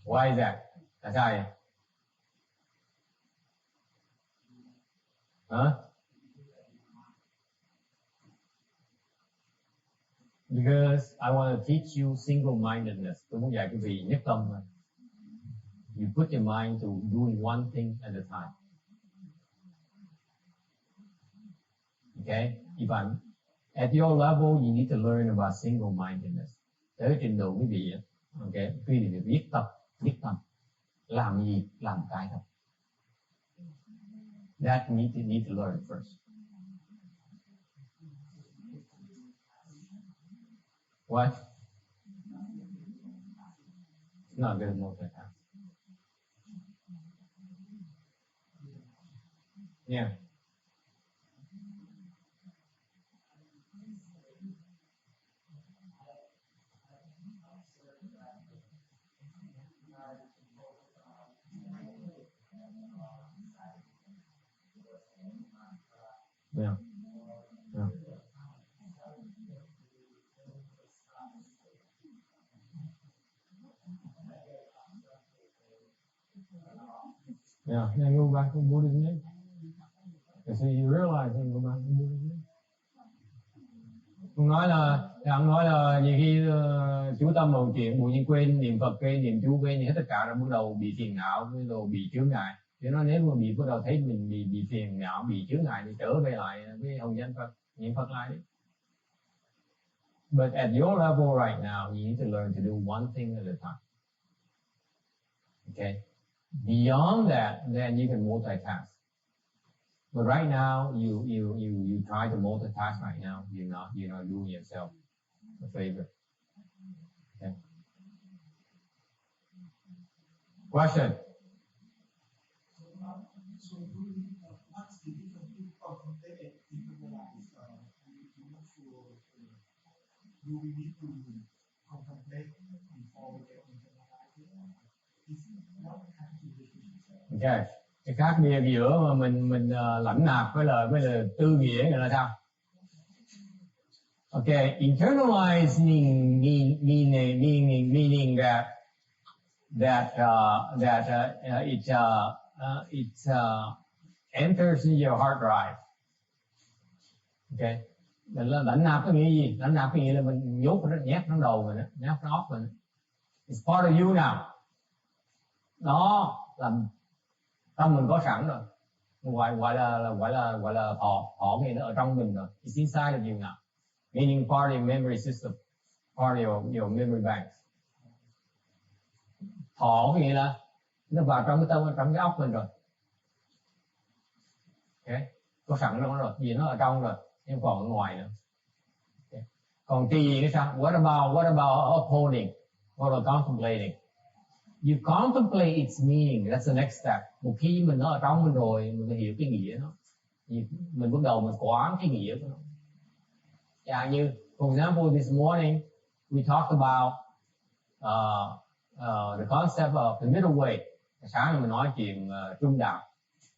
Why is that? Tại sao vậy? Huh? Because I want to teach you single-mindedness. Tôi muốn dạy quý vị nhất tâm thôi. You put your mind to doing one thing at a time. Okay? If I'm at your level, you need to learn about single-mindedness. Tới trình độ quý vị, okay? Quý vị phải biết tâm. Làm gì? Làm cái thôi. That you need to learn first. What? It's not good multitask. Yeah. Yeah. Yeah. Yeah. Then go back to Buddha's name. So you realize then go back to Buddha's name. Ông nói là nhiều khi chú tâm vào chuyện bụi nhiên quên niệm Phật, quên niệm chú, quên hết tất cả rồi bắt đầu bị phiền não, bắt đầu bị chướng ngại. Cho nó nếu mà bắt đầu thấy mình bị phiền não, bị chướng ngại thì trở về lại với hồng danh Phật, niệm Phật lại đi. But at your level right now, you need to learn to do one thing at a time. Okay? Beyond that, then you can multitask. But right now, you try to multitask right now. You're not doing yourself a favor. Okay? Question? So what's the difference between contemplate and internalize? Do we need to contemplate before we get internalized? Is what kind of relationship? Okay. Cái khác biệt giữa mà mình lãnh nạp với là tư nghĩa là sao? Okay, internalizing meaning that it enters in your hard drive. Okay, lãnh nạp có nghĩa gì? Lãnh nạp có nghĩa là mình nhốt nó, nhét nó đầu mình, nhét nó óc mình. It's part of you now. Đó là tâm mình có sẵn rồi, gọi là thọ nghĩa nó ở trong mình rồi. It's inside of you now, meaning part of your memory system, part of your memory banks. Thọ nghĩa là nó vào trong cái tâm, trong cái óc mình rồi. Okay, có sẵn trong nó rồi, vì nó ở trong rồi, nhưng còn ở ngoài nữa. Okay. Còn trì cái sao? What about upholding? What about contemplating? You contemplate its meaning, that's the next step. Một khi mình nó ở trong mình rồi, mình phải hiểu cái nghĩa nó. Mình bắt đầu mình quán cái nghĩa của nó. Chẳng như, for example, this morning we talked about the concept of the middle way. Sáng mình nói chuyện trung đạo.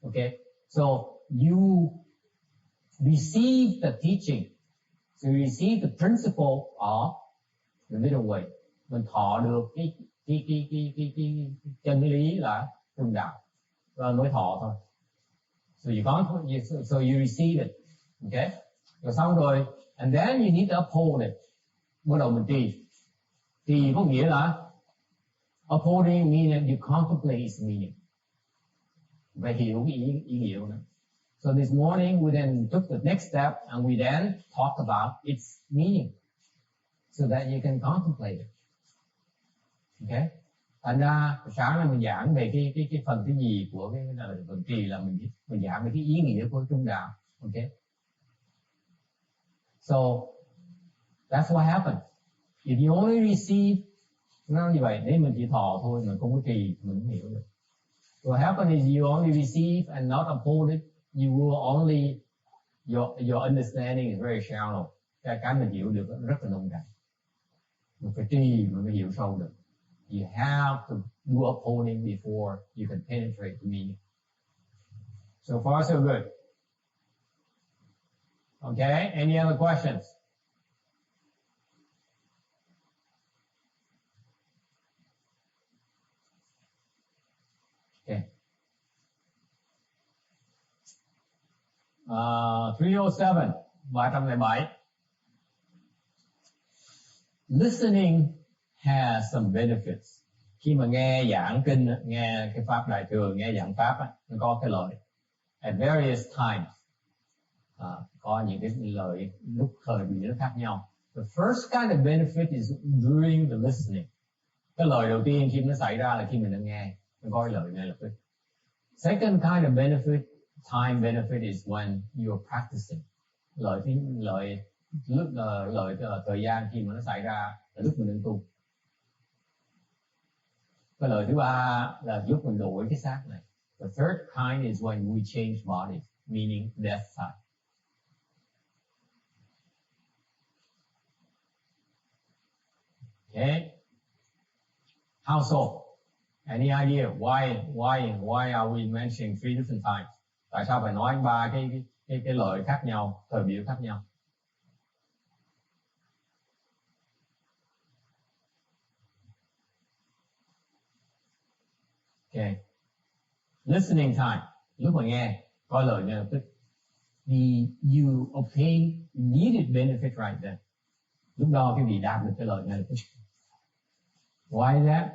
Okay, so you receive the teaching, so you receive the principle of the middle way. Mình thọ được cái chân lý là trung đạo. rồi mới thọ thôi. So you receive it, okay? Rồi xong rồi, and then you need to uphold it. Bắt đầu mình trì. Trì có nghĩa là upholding meaning you contemplate its meaning. Phải hiểu cái ý nghĩa của nó. So this morning we then took the next step and we then talked about its meaning, so that you can contemplate it. Okay? Thành ra sáng nay mình giảng về cái phần thứ gì của cái phần trì là mình giảng về cái ý nghĩa của trung đạo. Okay? So that's what happens. If you only receive, nó như vậy, nếu mình chỉ thọ thôi, mình không có trì, mình không hiểu được. What happens is you only receive and not uphold it. You will only, your understanding is very shallow. Cái mình hiểu được rất là nông cạn. Mình phải trì, mình mới hiểu sâu được. You have to do upholding before you can penetrate the meaning. So far, so good. Okay, any other questions? Okay. 307, 307. Listening has some benefits. Khi mà nghe giảng kinh, nghe cái pháp đại thừa, nghe giảng pháp, nó có cái lợi. At various times, có những cái lợi lúc thời điểm nó khác nhau. The first kind of benefit is during the listening. Cái lợi đầu tiên khi nó xảy ra là khi mình đang nghe, nó có cái lợi ngay lập tức. Second kind of benefit, time benefit, is when you are practicing. Lợi thời gian khi mà nó xảy ra là lúc mình đang tu. Cái lợi thứ ba là lúc mình đổi cái xác này. The third kind is when we change bodies, meaning death time. Okay. How so? Any idea why are we mentioning three different times? Tại sao phải nói ba cái lợi khác nhau, thời biểu khác nhau? Okay. Listening time, lúc mà nghe, có lời ngay lập tức. You obtain immediate benefit right then. Lúc đó cái vị đạt được cái lời ngay lập tức. Why is that?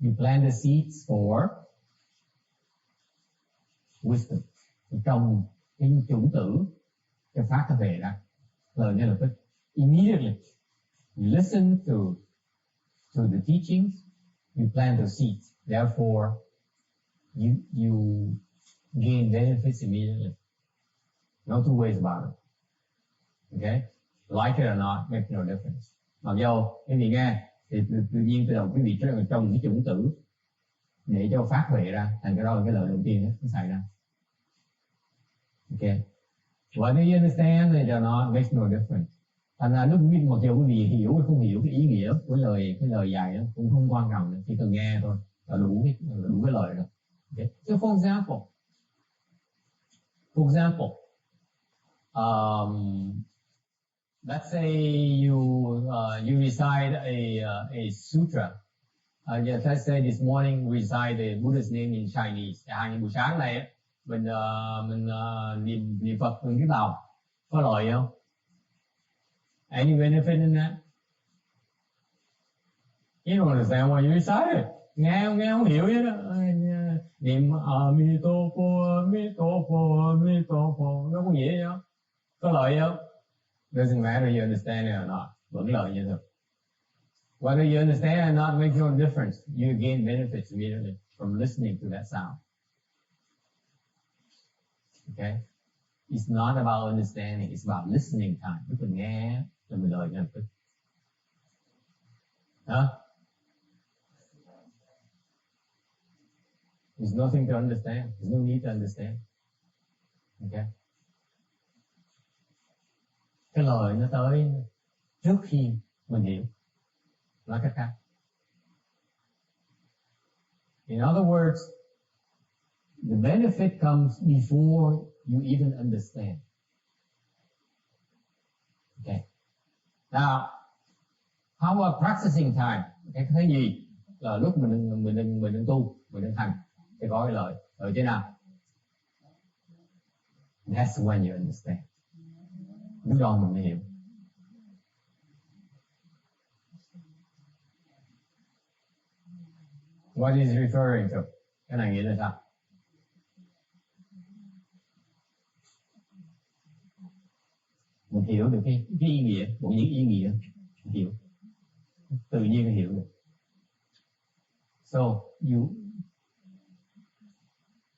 You plant the seeds for wisdom. Trồng cái chủng tử cho phát ra về ra. Lời ngay lập tức. Immediately. You listen to the teachings, you plant the seeds. Therefore, you gain benefits immediately. No two ways about it. Okay? Like it or not, makes no difference. Mặc dù quý vị nghe thì tự nhiên từ đầu quý vị trồng cái chủng tử để cho phát huệ ra, thành cái đó là cái lợi đầu tiên nó xảy ra. Okay. Whether you understand it or not makes no difference. Thành ra lúc mặc dù quý vị hiểu hay không hiểu cái ý nghĩa của cái lời dạy đó cũng không quan trọng nữa, chỉ cần nghe thôi là đủ cái lời rồi. Okay. So for example, let's say you recite a sutra. Yes, let's say this morning we recite the Buddha's name in Chinese. Buổi sáng này mình niệm Phật bằng tiếng Tàu, có lợi không? Any benefit in that? You don't understand why you recite it. Nghe không hiểu hết đó. Niệm Mi Tô Phô, Mi Tô Phô, Mi Tô Phô, nó có nghĩa gì không? Có lợi không? Doesn't matter you understand it or not. Vẫn lợi như thường. Whether you understand or not makes no difference. You gain benefits immediately from listening to that sound. Okay? It's not about understanding. It's about listening time. Lúc mình nghe là mình lợi ngay lập tức. There's nothing to understand. There's no need to understand. Okay? Cái lời nó tới trước khi mình hiểu. Nói cách khác. In other words, the benefit comes before you even understand. Okay. Now, how about practicing time? Cái gì? là lúc mình đừng tu, mình đừng hành thì có cái lợi ở trên nào. That's when you understand. Lúc đó mình mới hiểu. What is referring to? Cái này nghĩa là sao? Mình hiểu được cái ý nghĩa, một những ý nghĩa mình hiểu, tự nhiên hiểu được. So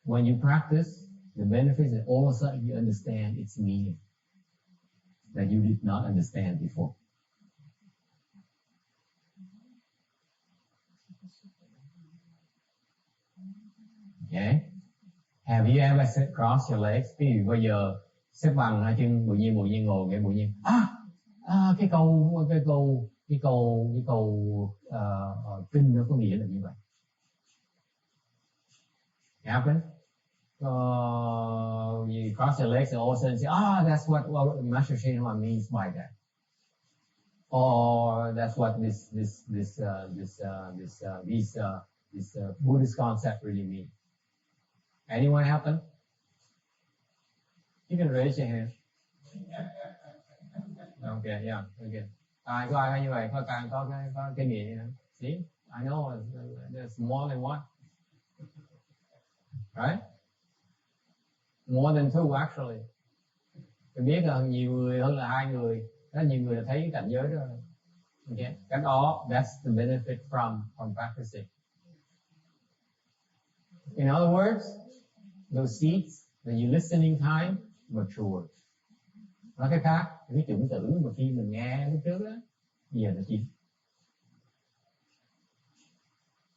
when you practice the benefits, and all of a sudden you understand its meaning that you did not understand before. Okay. Have you ever crossed your legs? Ví dụ bây giờ xếp bằng hai chân, tự nhiên ngồi nghe tự nhiên cái câu kinh nó có nghĩa là như vậy. It happens. You cross your legs and all of a sudden say, that's what Master Qing Hai means by that, or that's what this Buddhist concept really means. Anyone happen? You can raise your hand. Okay, yeah, okay. Có ai như vậy, có cái nghĩa như thế. See, I know there's more than one, right? More than two actually. Tôi biết là nhiều người hơn là hai người, rất nhiều người là thấy cái cảnh giới đó. Okay, cái đó, that's the benefit from practicing. In other words, those seeds that you listening time mature. Nói cái khác, cái chủng tử mà khi mình nghe lúc trước á, bây giờ nó chín,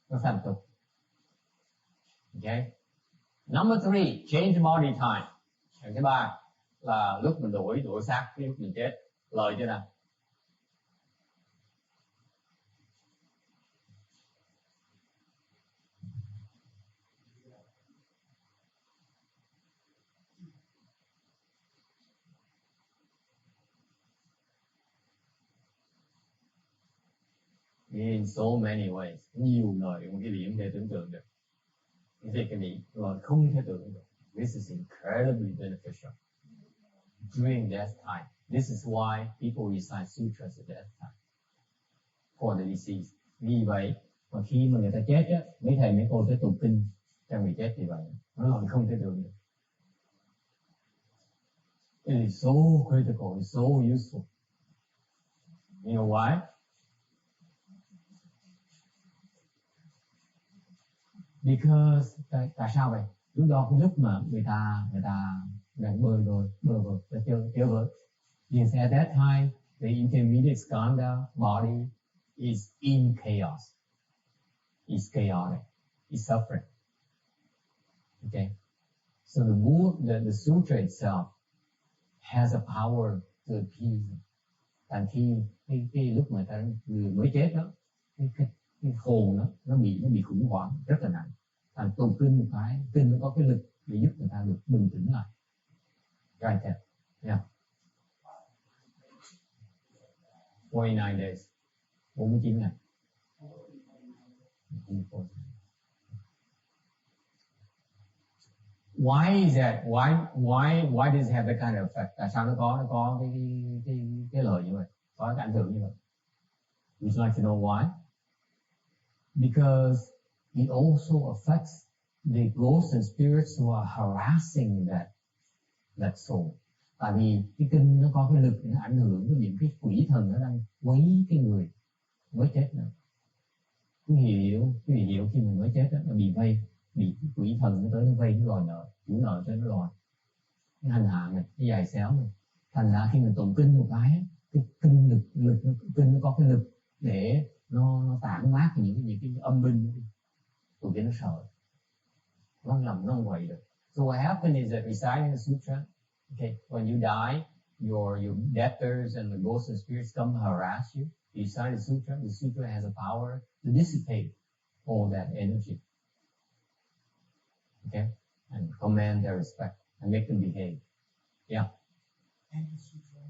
nó thành tục. Okay. Number 3, change body time. Cái thứ ba là lúc mình đổi xác, cái lúc mình chết. Lời chưa nào? In so many ways, nhiều lời một cái điểm không thể tưởng tượng được. Cái này là không thể tưởng được. This is incredibly beneficial during death time. This is why people recite sutras at death time for the deceased. Vì vậy mà khi mà người ta chết á, mấy thầy mấy cô sẽ tụng kinh cho người chết như vậy. Nó là không thể tưởng được. It is so critical, it's so useful. You know why? Because tại sao vậy? Lúc đó cái lúc mà người ta đang bơi chơi vơi. Because at that time the intermediate skandha body is in chaos. It's chaotic. It's suffering. Okay. So the sutra itself has a power to appease. Thành khi lúc mà ta người mới chết đó, cái hồn nó bị khủng hoảng rất là nặng. Thành tụng kinh một cái, kinh nó có cái lực để giúp người ta được bình tĩnh lại. Right there. Yeah. 49 days. 49 ngày. Why is that? Why does it have that kind of effect? Tại sao nó có cái lời như vậy, có cái ảnh hưởng như vậy? Would you like to know why? Because it also affects the ghosts and spirits who are harassing that soul. Tại vì cái kinh nó có cái lực nó ảnh hưởng đến những cái quỷ thần nó đang quấy cái người mới chết nữa. Quý vị hiểu khi mình mới chết đó, nó bị quỷ thần nó tới nó vây nó đòi nợ, chủ nợ tới nó đòi, nó hành hạ mình, nó giày xéo mình. Thành ra khi mình tụng kinh một cái kinh nó có cái lực để nó tản mát những cái âm binh, tụi kia nó sợ, nó làm nó không vậy được. So what happened is that reciting the sutra, okay, when you die, your debtors and the ghosts and spirits come harass you. You recite the sutra has a power to dissipate all that energy. Okay, and command their respect and make them behave. Yeah. Any sutra.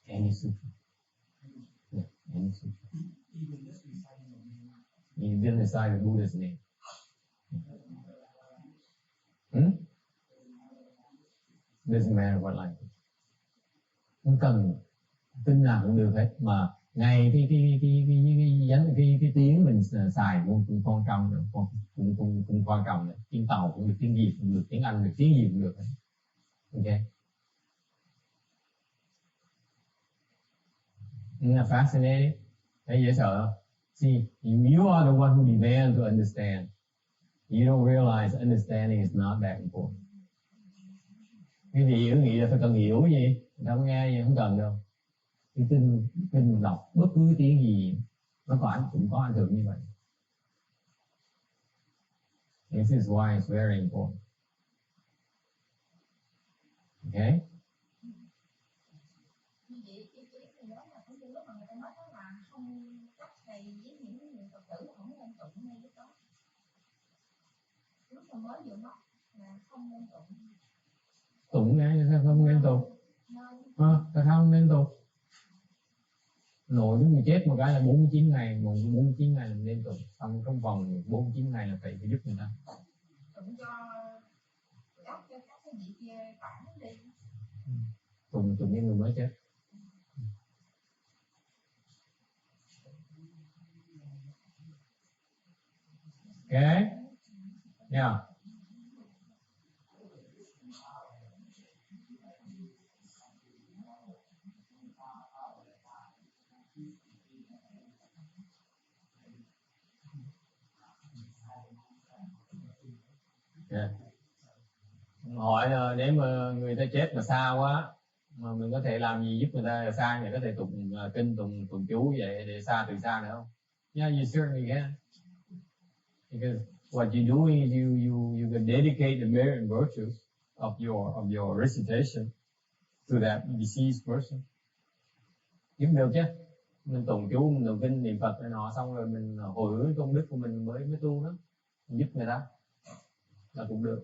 Any sutra. Yeah, any sutra. Even just reciting the name. You didn't decide the Buddha's name. Doesn't matter what language. Không cần tin nào cũng được hết, mà ngay cái tiếng mình xài cũng quan trọng nữa, cũng quan trọng nữa. Tiếng Tàu cũng được, tiếng Việt cũng được, tiếng Anh được, tiếng gì cũng được hết. Okay. Isn't that fascinating? Thấy dễ sợ không? See, you are the one who demands to understand. You don't realize understanding is not that important. Cái gì hiểu nghĩ là phải cần hiểu gì, đâu nghe gì không cần đâu. Cái kinh đọc bất cứ tiếng gì nó cũng có ảnh hưởng như vậy. This is why it's very important. Okay? Lúc mà người ta nói đó là không, các thầy với những người Phật tử không nên tụng ngay lúc đó. Lúc mà mới vừa mất là không nên tụng. Tụng nghe sao không nên tụng? Tại sao không nên tụng? Nội chúng mình chết một cái là 49 ngày, 49 ngày là nên tụng. Xong trong vòng 49 ngày là phải giúp người ta. Tụng cho các cái vị kia tản đi. Tụng cho người mới chết. Okay? Yeah. Yeah. Hỏi là nếu mà người ta chết mà xa quá mà mình có thể làm gì giúp người ta xa, người có thể tụng kinh, tụng chú vậy để xa từ xa nữa không? Yeah, you certainly can. Because what you're doing is you can dedicate the merit and virtues of your recitation to that deceased person. Giúp được chứ? Mình tụng chú, mình tụng kinh, niệm Phật này nọ, xong rồi mình hồi hướng công đức của mình mới tu đó, mình giúp người ta là cũng được.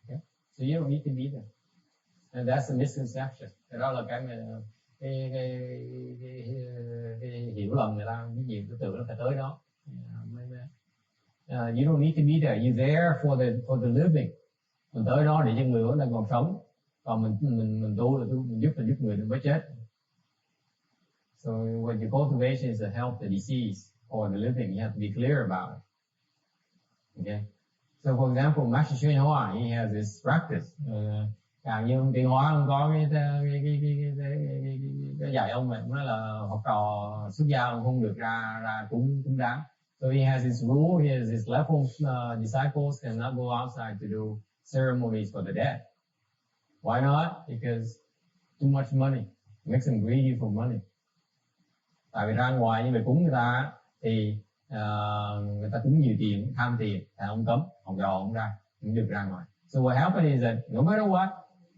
Okay? So you don't need to be there. And that's a misconception. Cái đó là cái hiểu lầm người ta, cái gì cứ tưởng nó phải tới đó. You don't need to be there. You're there for the living. Mình tới đó để cho người vẫn đang còn sống. Còn mình tu là mình giúp người đừng mới chết. So when your cultivation is to help the deceased or the living, you have to be clear about it. Okay. So for example, Master Qing Hai, he has this practice. Càng như ông Tiến Hóa, ông có cái dạy ông này, nói là học trò xuất gia ông không được ra cúng đám. So he has his rule, he has his level disciples cannot go outside to do ceremonies for the dead. Why not? Because too much money. Makes them greedy for money. Tại vì ra ngoài như vậy cúng người ta thì người ta cúng nhiều tiền, tham tiền, thì ông cấm, ông dò ông ra, không được ra ngoài. So what happened is that no matter what,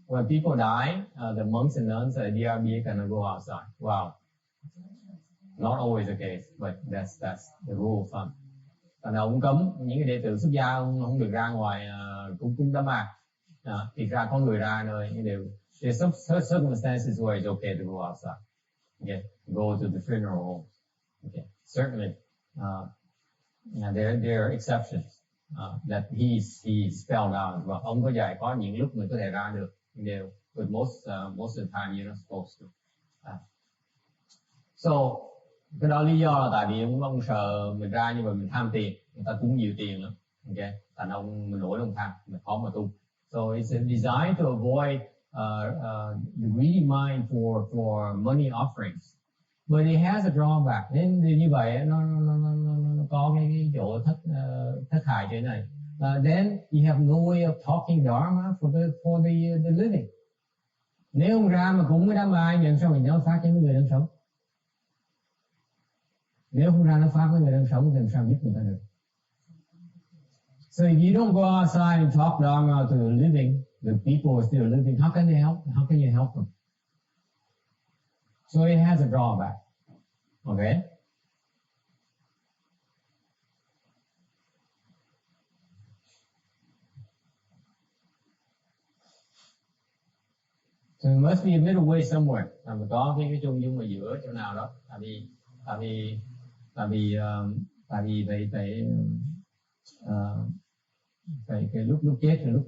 when people die, the monks and nuns at DRB cannot go outside. Wow. Not always the case, but that's the rule of thumb. Còn ông cấm những cái đệ tử xuất gia không được ra ngoài cúng đám ma. Thì ra có người ra nơi những điều. There's some circumstances where it's okay to go outside. Okay, go to the funeral home. Okay, certainly, there are exceptions that he spelled out. Và ông có dạy có những lúc mình có thể ra được những điều, but most of the time you're not supposed to. So cái đó lý do là tại vì ông sợ mình ra như vậy mình tham tiền, người ta cúng nhiều tiền lắm. Okay, thành mình nổi lòng tham, mình khó mà tu. So it's designed to avoid the greedy mind for money offerings, but it has a drawback. Nên như vậy nó có cái chỗ thất hại chỗ này. Then you have no way of talking dharma for the living. Nếu ông ra mà cúng cái đám ma, làm sao mình nói phát cho người đang sống? Nếu không ra nó phát với người đang sống thì làm sao giúp người ta được? So if you don't go outside and talk dharma to the living, the people who are still living, how can they help? How can you help them? So it has a drawback. Okay? So there must be a middle way somewhere. Phải có cái trung dung ở giữa chỗ nào đó. Tại Tại vì phải cái lúc chết là lúc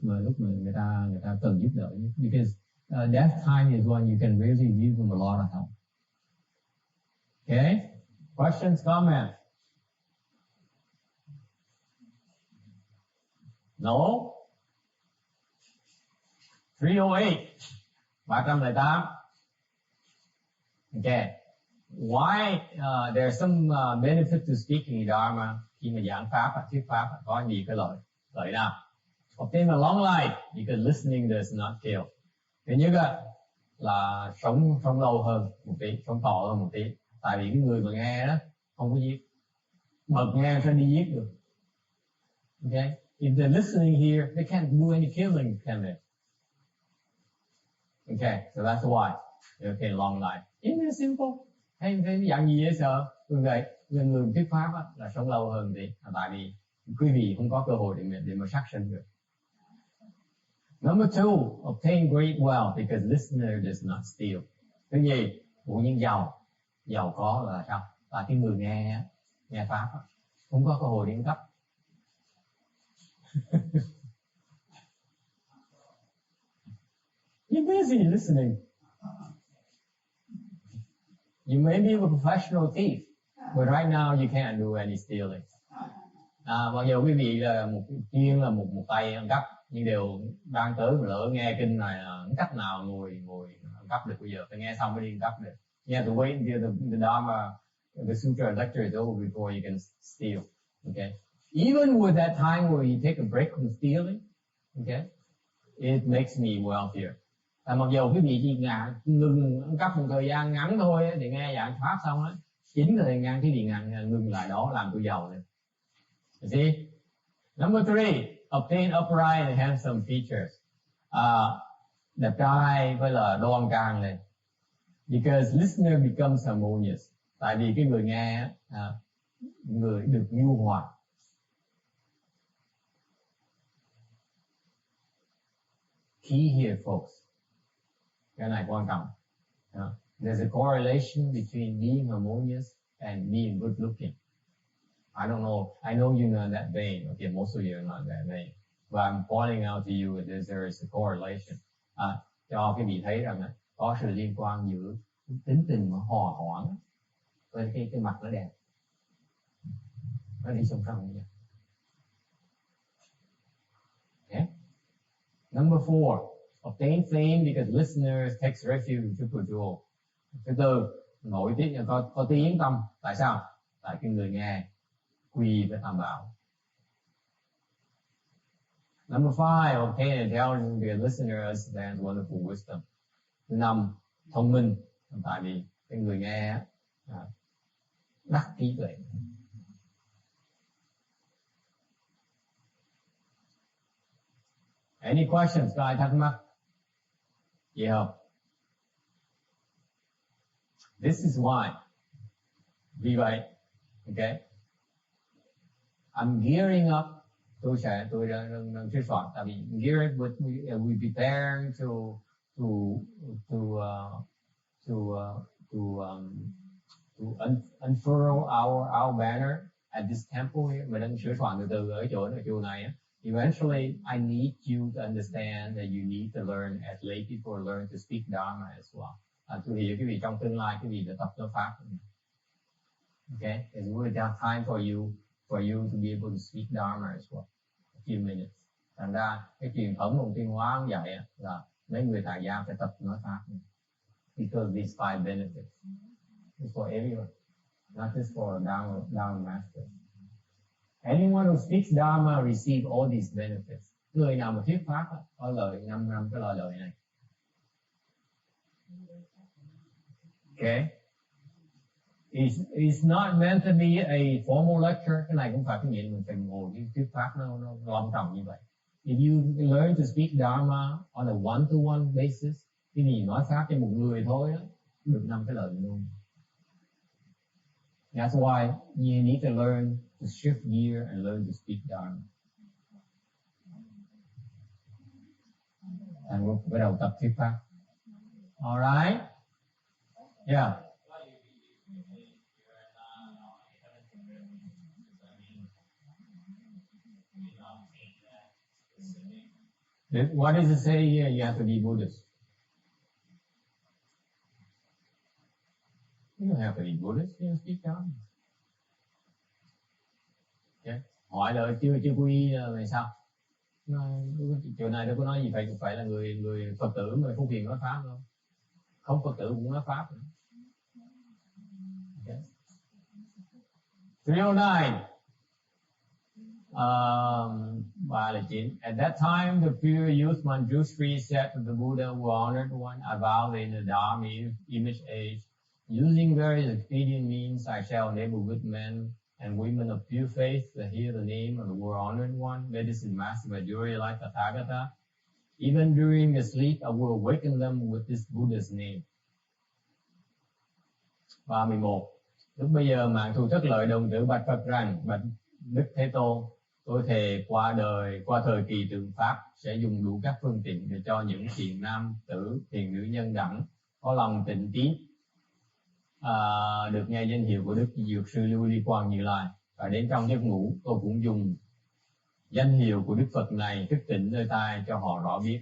mà người ta cần giúp đỡ, because death time is when you can really give them a lot of help. Okay, questions, comments? No. 308, 308. Okay. Why there's some benefit to speaking Dharma? Khi mà giảng pháp, thuyết pháp có gì cái lợi nào? Obtain a long life because listening does not kill. Thứ nhất là sống lâu hơn một tí, sống thọ hơn một tí. Tại vì cái người mà nghe đó không có giết, bậc nghe sao đi giết được? Okay, if they're listening here, they can't do any killing, can they? Okay, so that's why they obtain long life. Isn't it simple? Hay dạng gì dễ sợ? Người thuyết pháp là sống lâu hơn tí, tại vì quý vị không có cơ hội để mà sát sinh được. Number 2, obtain great wealth because listener does not steal. Thứ gì? Một nhân giàu có là sao? Là cái người nghe pháp không có cơ hội để cắp. You're busy listening. You may be a professional thief, but right now you can't do any stealing. Mặc dù quý vị là một tay ăn cắp, nhưng đều đang tới mà lỡ nghe kinh này là không cách nào ngồi ăn cắp được bây giờ, phải nghe xong mới đi ăn cắp được. You have to wait until the Dharma, the Sutra lecture is over before you can steal. Okay. Even with that time where you take a break from stealing, okay, it makes me wealthier. Mặc dù quý vị chỉ ngừng ăn cắp một thời gian ngắn thôi để nghe giảng pháp xong á, chính là thời gian quý vị ngừng lại đó làm tôi giàu lên. You see? Number 3, obtain upright and handsome features. Đẹp trai với là đoan trang lên. Because listener becomes harmonious. Tại vì cái người nghe người được nhu hòa. Key here, folks. Cái này quan trọng. There's a correlation between being harmonious and being good looking. I don't know. I know you're not that vain. Okay, most of you are not that vain. But I'm pointing out to you that there is a correlation. Cho quý vị thấy rằng có sự liên quan giữa tính tình hòa hoãn với cái mặt nó đẹp. Nó đi song song vậy. Okay. Number 4, obtain fame because listeners takes refuge in Buddha. Thứ tư, nổi tiếng có tiếng tâm. Tại sao? Tại cái người nghe quy với tam bảo. Number 5, obtain intelligence because listener understands wonderful wisdom. Thứ 5, thông minh. Tại vì cái người nghe đắc trí tuệ. Any questions? Có ai thắc mắc? Gì không? This is why. Vì vậy, okay, I'm gearing up. Tôi đang thuyết soạn. Tại vì gearing we prepare to unfurl our banner at this temple here. Mình đang sửa soạn từ ở chỗ này. Eventually, I need you to understand that you need to learn as lay people learn to speak Dharma as well. Tôi hiểu quý vị trong tương lai quý vị đã tập nói pháp. Okay, it's really have time for you to be able to speak Dharma as well. A few minutes. Thành ra cái truyền thống của Tuyên Hóa cũng vậy là mấy người tại gia phải tập nói pháp. Because these 5 benefits. It's for everyone, not just for Dharma master. Anyone who speaks Dharma receive all these benefits. Người nào mà thuyết pháp có lời 5 cái lời này. Okay. It's not meant to be a formal lecture. Cái này cũng phải cái chuyện mình phải ngồi cái thuyết pháp nó long trọng như vậy. If you learn to speak Dharma on a one-to-one basis, cái gì nói pháp cho một người thôi đó, được 5 cái lời luôn. That's why you need to learn to shift gear and learn to speak Dharma. And we'll bắt đầu tập thuyết pháp. All right? Yeah. What does it say here? You have to be Buddhist. You don't have to be Buddhist. You speak Dharma. Okay. Hỏi là chưa quy là sao? Chỗ này đâu có nói gì phải là người Phật tử mà không phiền nói pháp đâu. Không Phật tử cũng nói pháp. Okay. 309. At that time, the pure youth Manjushri said to the Buddha, who honored one, I vow in the Dharma image age, using various expedient means, I shall enable good men and women of pure faith to hear the name of the world honored one, medicine master Majuri like Tathagata. Even during the sleep, I will awaken them with this Buddha's name. 31. Lúc bây giờ mạng thù thất lợi đồng tử bạch Phật rằng, bạch Đức Thế Tôn, tôi thề qua thời kỳ trường pháp sẽ dùng đủ các phương tiện để cho những thiện nam tử, thiện nữ nhân đẳng có lòng tịnh tín được nghe danh hiệu của Đức Dược Sư Lưu Ly Quang Như Lai, và đến trong giấc ngủ tôi cũng dùng danh hiệu của Đức Phật này thức tỉnh nơi tai cho họ rõ biết.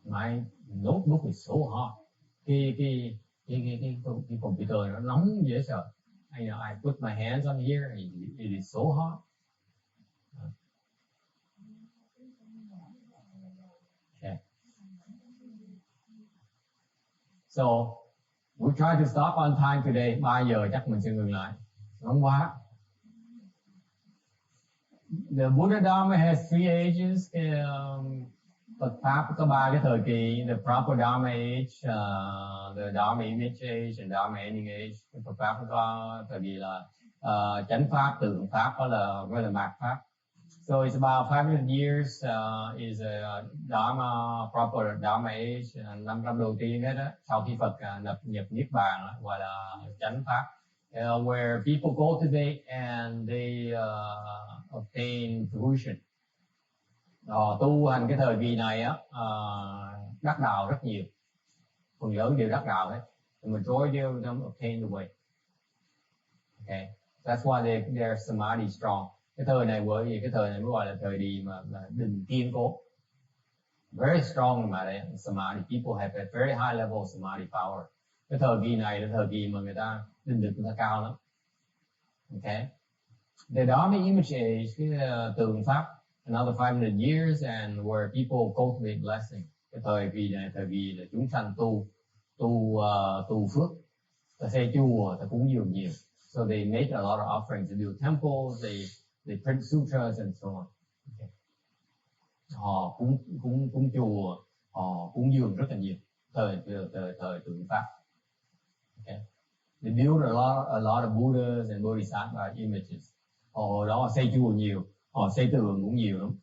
My notebook is so hot. Cái computer nó nóng dễ sợ. I put my hands on here, it is so hot. Okay. So we try to stop on time today. 3 giờ chắc mình sẽ ngừng lại. Nóng quá. The Buddha Dharma has 3 ages. Phật pháp có 3 cái thời kỳ: the proper Dharma age, the Dharma image age, and Dharma ending age. Phật pháp có thời kỳ là chánh pháp, tượng pháp, với là mạt pháp. So it's about 500 years is a Dharma, proper Dharma age. 500 đầu tiên đó, sau khi Phật nhập niết bàn, gọi là chánh pháp. Where people cultivate and they obtain fruition. Tu hành cái thời kỳ này đắc đạo rất nhiều, phần lớn đều đắc đạo hết. The majority of them obtain the way. Okay, that's why they're samadhi strong. Cái thời này bởi vì cái thời này mới gọi là thời kỳ mà định kiên cố, very strong mà đấy, samadhi. People have a very high level of samadhi power. Cái thời kỳ này là thời kỳ mà người ta định lực người ta cao lắm. Okay, the Dharma image age, cái tượng pháp, another 500 years, and where people cultivate blessing. Cái thời kỳ này thời kỳ là chúng sanh tu phước, ta xây chùa, ta cúng dường nhiều. So they make a lot of offerings, they do temples, they print sutras and so on. Okay. Họ cúng chùa, họ cúng dường rất là nhiều. Thời tượng pháp. Okay. They build a lot of Buddhas and Bodhisattva images. Hồi đó họ xây chùa nhiều, họ xây tượng cũng nhiều lắm.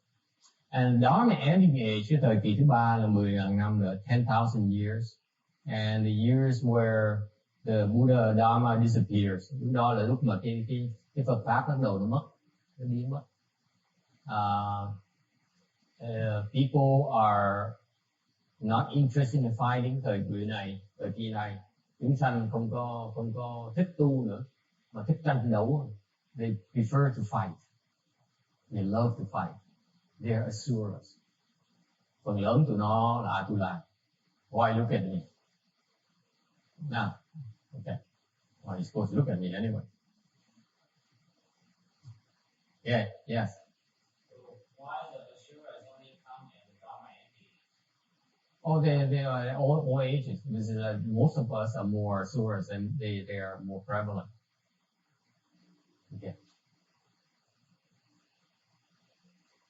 And Dharma ending age, cái thời kỳ thứ 3 là 10.000 năm nữa, 10,000 years. And the years where the Buddha Dharma disappears. Lúc đó là lúc mà cái Phật pháp bắt đầu nó mất, nó biến mất. People are not interested in fighting. Thời kỳ này chúng sanh không có thích tu nữa, mà thích tranh đấu. They prefer to fight. They love to fight. They are asuras. Phần lớn tụi nó là Atula. Why look at me? Now, okay. Well, you're supposed to look at me anyway. Yeah, yes. So why the asuras only come in the Dharma age? Oh, they are all ages. This is most of us are more asuras, and they are more prevalent. Okay.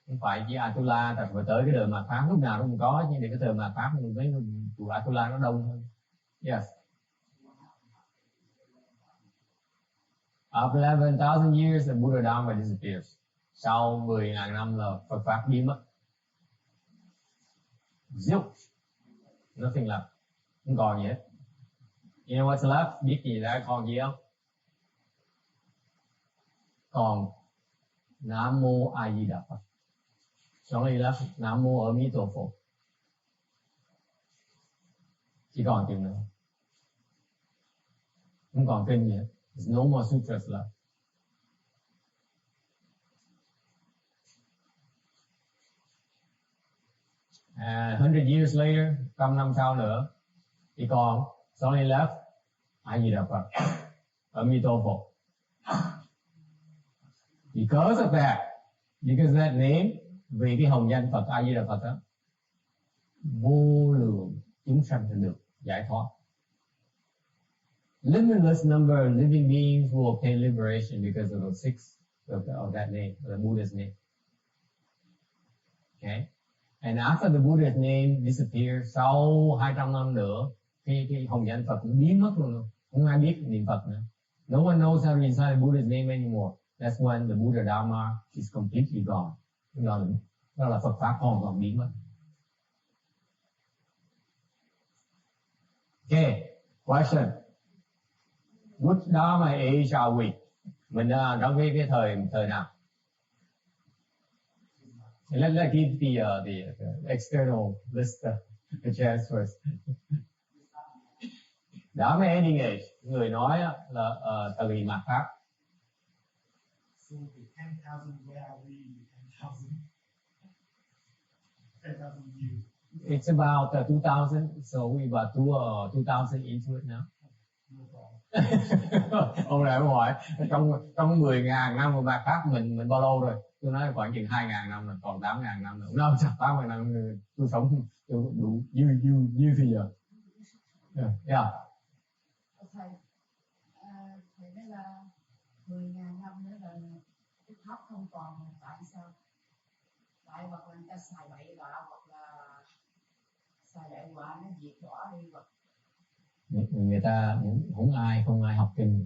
Không phải chỉ Atula, tại phải tới cái đời mạt pháp lúc nào cũng có, nhưng cái thời mạt pháp mấy tụi Atula nó đông hơn. Yes. After 11,000 years, the Buddha Dharma disappears. Sau 10.000 năm là Phật pháp biến mất. Zilch. Nothing left. Không còn gì hết. You know what's left? Biết gì đã còn gì không? Còn Nam Mô A Di Đà Phật. Only left Nam Mô A Di Đà Phật. Chỉ còn chừng nữa. không còn kinh nữa. There's no more sutras left. And 100 years later, 100 năm sau nữa, thì còn it's only left A Di Đà Phật, Amito Phật. Because of that name, vì cái hồng danh Phật A Di Đà Phật đó, vô lượng chúng sanh sẽ được giải thoát. Limitless number of living beings will obtain liberation because of the six of that name, the Buddha's name. Okay, and after the Buddha's name disappears, sau 200 năm nữa, cái hồng danh Phật cũng biến mất luôn, không ai biết niệm Phật nữa. No one knows how to recite the Buddha's name anymore. That's when the Buddha Dharma is completely gone. Đó là Phật pháp hoàn toàn biến mất. Okay, question. Which Dharma age are we? Mình trong cái thời nào? Let's give the external list a chance first. Dharma ending age, người nói là thời mạt pháp. So the 10,000, where are we in the 10,000 years? It's about 2,000, so we about 2,000 into it now. Ông này ông hỏi trong 10.000 năm của mạt pháp mình bao lâu rồi? Tôi nói khoảng chừng 2.000 năm rồi, còn 8.000 năm nữa. Nó chắc 8.000 năm tôi sống đủ như thì giờ. Yeah. Thầy nói là 10.000 năm nữa là cái pháp không còn, tại sao? Tại hoặc là người ta xài bậy bạ, hoặc là xài đại quả nó diệt bỏ đi, hoặc người ta không ai học kinh,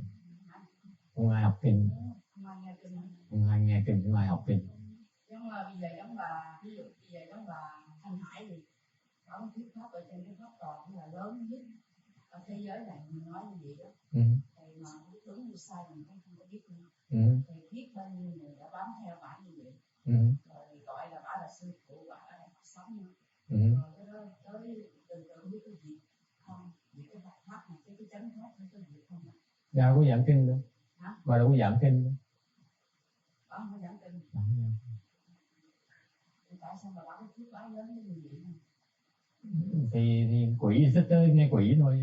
không ai học kinh, không ai nghe kinh, không ai học kinh. Giống bây giờ giống bà, ví dụ bây giờ giống bà Thanh Hải thì có thuyết pháp ở trên cái pháp toàn là lớn nhất ở thế giới này, mình nói như vậy đó. Thì mà đúng như sai mình cũng không có biết nữa. Thì biết bao nhiêu người đã bám theo bà như vậy, rồi gọi là bà là sư phụ, bà là Phật sống nữa. Rồi cái đó tới từ biết cái gì không, vì cái pháp này cái chánh pháp nó có gì không? Bà đâu có giảng kinh đâu. Hả? Bà đâu có giảng kinh đâu. Bà không có giảng kinh. Thì tại sao bà có thuyết pháp lớn như vậy? Thì quỷ thích tới nghe quỷ thôi,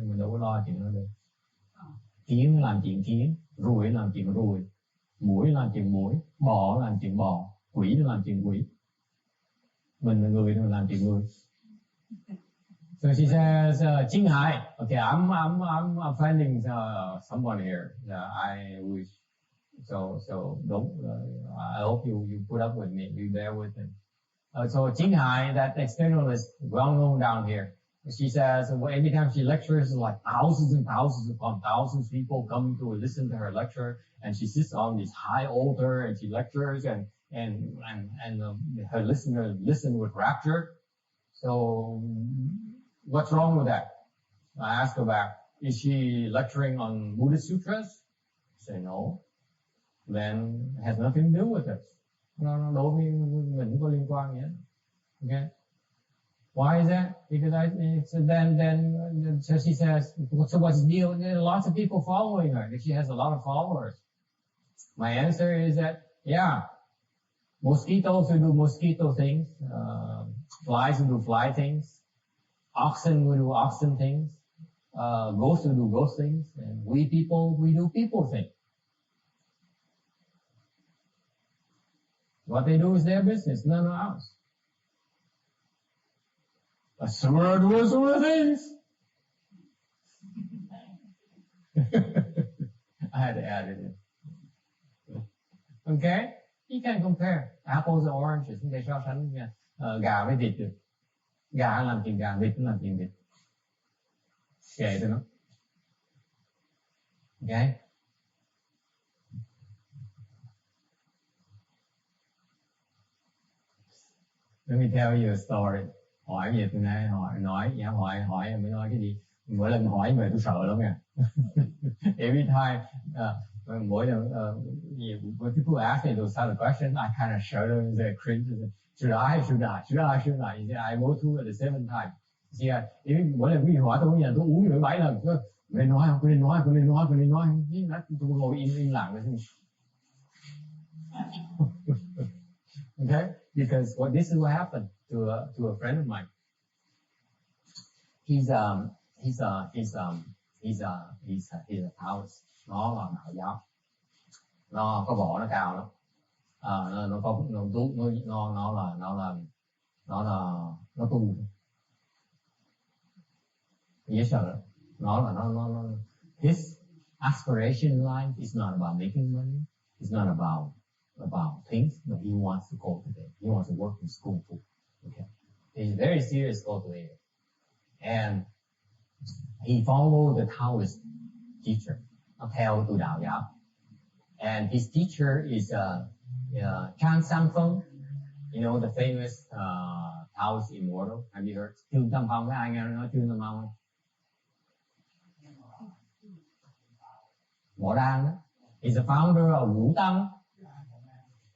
mình đâu có lo chuyện đó được. Kiến làm chuyện kiến, ruồi làm chuyện ruồi, muỗi làm chuyện muỗi, bò làm chuyện bò, quỷ làm chuyện quỷ. Mình là người làm chuyện người. So she says, Qing Hai. Okay, I'm offending someone here. I wish. So don't. I hope you put up with me. You bear with me. So Qing Hai, that externalist, well known down here. She says, every time she lectures, like thousands and thousands upon thousands of people come to listen to her lecture, and she sits on this high altar and she lectures, and her listeners listen with rapture. So what's wrong with that? I asked her back, is she lecturing on Buddhist sutras? She said no. Then it has nothing to do with it. No, đối với mình không có liên quan gì hết. Okay. Why is that? Because so she says, so what's the deal? There are lots of people following her. She has a lot of followers. My answer is that, yeah, mosquitoes will do mosquito things, flies will do fly things, oxen will do oxen things, ghosts will do ghost things, and we people, we do people things. What they do is their business, none of ours. A sword was one of things. I had to add it in. Okay? You can't compare apples and oranges. Không thể so sánh gà với vịt được. Gà làm chuyện gà, vịt làm chuyện vịt. Kệ tụi nó. Okay? Let me tell you a story. Hỏi gì tôi nay hỏi mới nói cái gì. Mỗi lần hỏi về tôi sợ lắm nha. Every time mỗi lần when people ask me those kind of questions, I kind of shudder and say cringe. Should I? I go through it the 7 times. See, mỗi lần quý vị hỏi tôi bây giờ tôi uống 7 lần. Nên nói không, cứ nên nói, tôi ngồi im lặng rồi. Okay, because this is what happened to a friend of mine. He's a Taoist. Nó là đạo giáo. Nó có vỏ nó cao lắm. Nó tu. Dễ sợ. His aspiration in life is not about making money. It's not about things, but he wants to cultivate. He wants to work in school food. Okay, he's a very serious cultivator, and he followed the Taoist teacher. Nó theo từ đạo giáo, and his teacher is張三豐. You know the famous Taoist immortal. Have you heard? Trương Tam Phong, ai nghe nói Trương Tam Phong không? Võ Đăng đó. He's the founder of Vũ Tăng.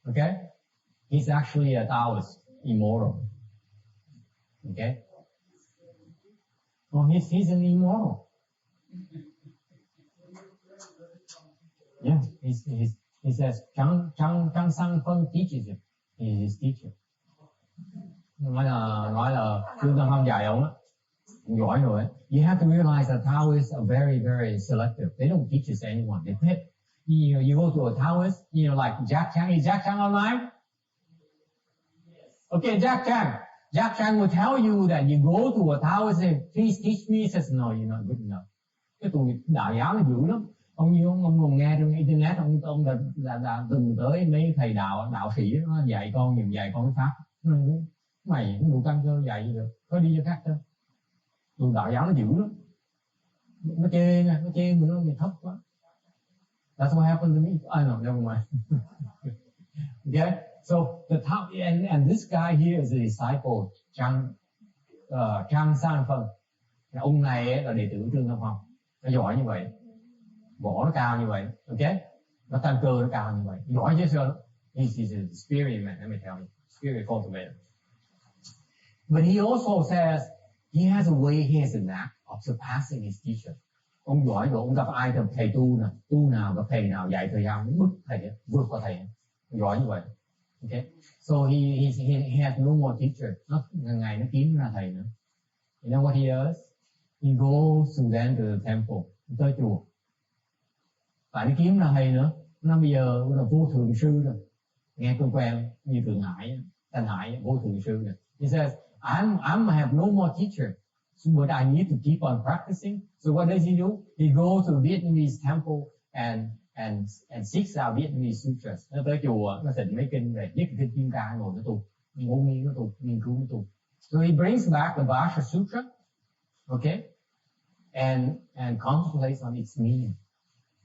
Okay, he's actually a Taoist immortal. Okay, oh, he's an immortal. Yeah, he says Trang Sang Feng teaches him. He's his teacher. Nói là Trương Tam Phong dạy ông á, giỏi rồi. You have to realize that Taoists are very, very selective. They don't teach us anyone. They pick. You go to a Taoist, like Jack Chang. Is Jack Chang online? Okay, Jack Chang. Jack Chang will tell you that you go to a Taoist and please teach me. He says, no, you're not good enough. Cái tụi đạo giáo nó dữ lắm. Ông nghe trên internet, ông đã từng tới mấy thầy đạo sĩ nó dạy con cái pháp. Mày không đủ căn cơ dạy gì được, thôi đi cho khác thôi. Tụi đạo giáo nó dữ lắm. Nó chê mình thấp quá. That's what happened to me. I know, never mind. Okay, so and this guy here is a disciple Trang San Phân. Ông này là đệ tử Trương Tam Phong. Nó giỏi như vậy, võ nó cao như vậy, okay? Nó tăng cơ nó cao như vậy, giỏi chứ sao? He's a spirit man, let me tell you, spirit cultivator. But he also says he has a way, he has a knack of surpassing his teacher. Ông giỏi rồi, ông gặp ai thì thầy tu nào gặp thầy nào dạy thời gian bức thầy vượt qua thầy, giỏi như vậy, okay? So he has no more teacher. Nó ngày nó kiếm ra thầy nữa. You know what he does? He goes to the temple, tới chùa. Tại nó kiếm ra thầy nữa. Nó bây giờ là vô thượng sư rồi. Nghe quen như Thượng Hải, Thanh Hải, vô thượng sư rồi. He says, I have no more teacher, but I need to keep on practicing. So what does he do? He goes to Vietnamese temple and seeks out Vietnamese sutras. Nó tới chùa, nó thịnh mấy kinh về, viết kinh Kim Cang ngồi nó tu, ngôn nghiên nó tu, nghiên cứu nó tu. So he brings back the Vasha Sutra, okay, and contemplates on its meaning.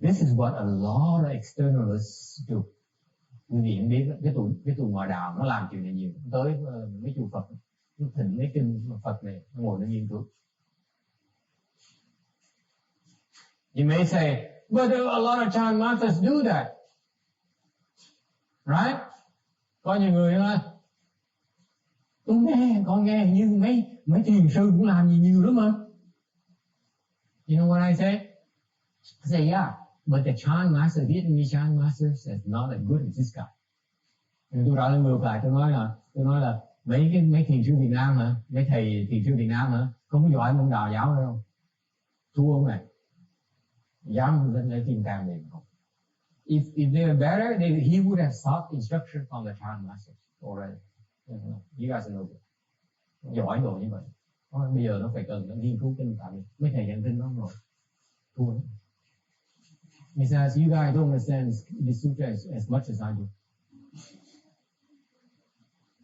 This is what a lot of externalists do. Quý vị cũng biết cái tụi ngoại đạo nó làm chuyện này nhiều. Tới mấy chùa Phật, nó thịnh mấy kinh Phật này, nó ngồi nó nghiên cứu. You may say, but a lot of Chan masters do that, right? Có nhiều người nói, con nghe như mấy thiền sư cũng làm gì nhiều lắm mà. You know what I say? I say, yeah, but the Chan master, Vietnamese Chan master is not as good as this guy. Tôi trả lời ngược lại, tôi nói là mấy thiền sư Việt Nam hả, mấy thầy thiền sư Việt Nam hả, không có giỏi môn đạo giáo đâu, thua ông này, dám lên lấy Kim Cang về không? If they were better, he would have sought instruction from the Chan master already. You guys know it. Giỏi rồi như vậy. Bây giờ nó phải cần nó nghiên cứu kinh tại mấy thầy giảng kinh nó rồi thua nó. He says, you guys don't understand the sutra as much as I do.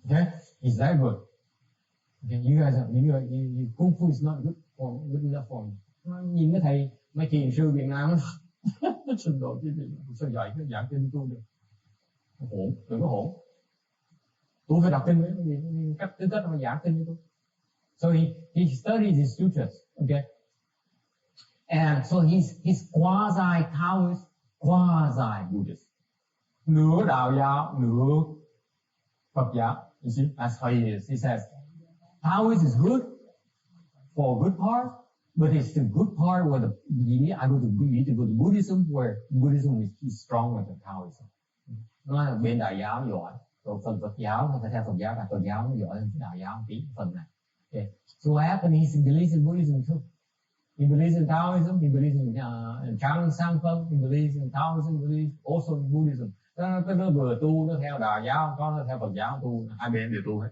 Okay, he's that good. Okay, you guys are, you kung fu is not good enough for me. Nhìn cái thầy mấy thiền sư Việt Nam nó trình độ cái gì sao dạy cái giảng kinh tu được? Hỗn, đừng có hỗn. Tôi phải đọc kinh với cách mà giảng kinh với tôi. So he studies his sutras, okay? And so he's quasi-Taoist, quasi-Buddhist. Nửa đạo giáo, nửa Phật giáo. You see, that's how he is. He says, Taoist is good for a good part, But it's the good part where you need to go to Buddhism, where Buddhism is stronger than Taoism. Nói là bên Đại giáo giỏi, rồi phần Phật giáo người ta theo Phật giáo, Phật giáo nó giỏi hơn Đại giáo tí phần này. Okay. So what happened is he believes in Buddhism too. He believes in Taoism, he believes in張三豐, he believes in Taoism, he believes also in Buddhism. Nó vừa tu, nó theo Đạo giáo, có nó theo Phật giáo tu, hai bên đều tu hết.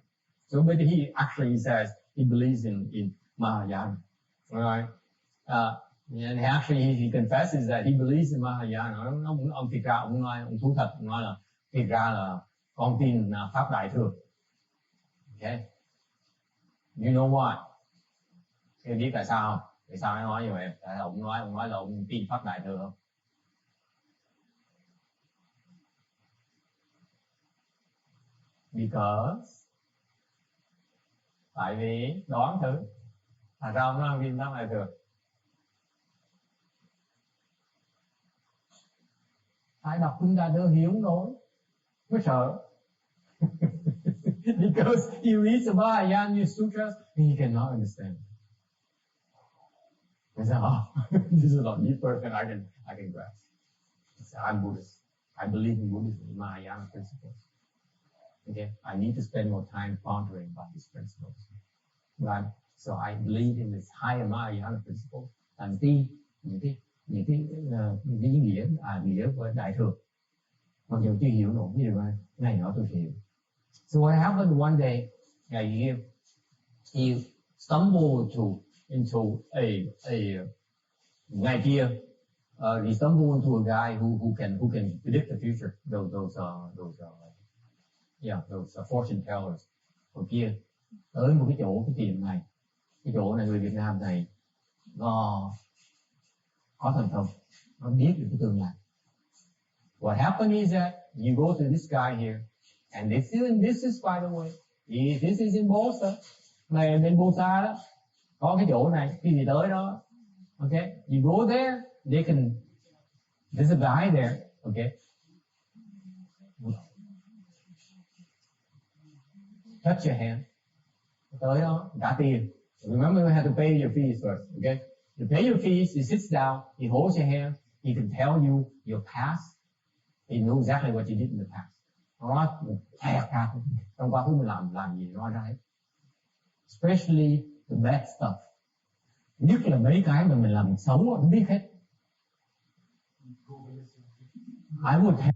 So but he actually says he believes in Mahayana. Right? And he confesses that he believes in Mahayana. Ông thiệt ra ông thú thật, ông nói là thiệt ra là con tin là Pháp Đại Thừa. Okay? You know why? Em biết tại sao không? Tại sao anh nói như vậy? Tại sao ông nói là ông tin Pháp Đại Thừa không? Because tại vì đoán thử tại sao ông nói ông tin Pháp Đại Thừa? Ai đọc chúng ta đỡ hiểu nổi mới sợ. Because he reads the Mahayana sutras and he cannot understand. He said, this is a lot deeper than I can grasp. I'm Buddhist. I believe in Buddhism, in Mahayana principles. Okay, I need to spend more time pondering about these principles. Right? So I believe in this higher Mahayana principle. And những cái nghĩa của Đại Thừa. Mặc dù chưa hiểu nổi cái điều này nọ tôi hiểu. So what happened one day, he stumbled into a idea. He stumbled into a guy who can predict the future. Those fortune tellers. Hồi kia tới một cái tiệm này, cái chỗ này người Việt Nam này có thần thông, nó biết được cái tương lai. What happened is that you go to this guy here, and this is by the way, this is in Bosa, này bên Bosa đó, có cái chỗ này, khi gì tới đó, okay, you go there, there's a guy there, okay, touch your hand, tới đó, trả tiền. Remember you have to pay your fees first, okay? You pay your fees, he sits down, he holds your hand, he can tell you your past. He knows exactly what you did in the past. Nó thẹt ra, trong quá khứ mình làm gì nó ra hết. Especially the bad stuff. Nhất là mấy cái mà mình làm xấu, nó biết hết. I would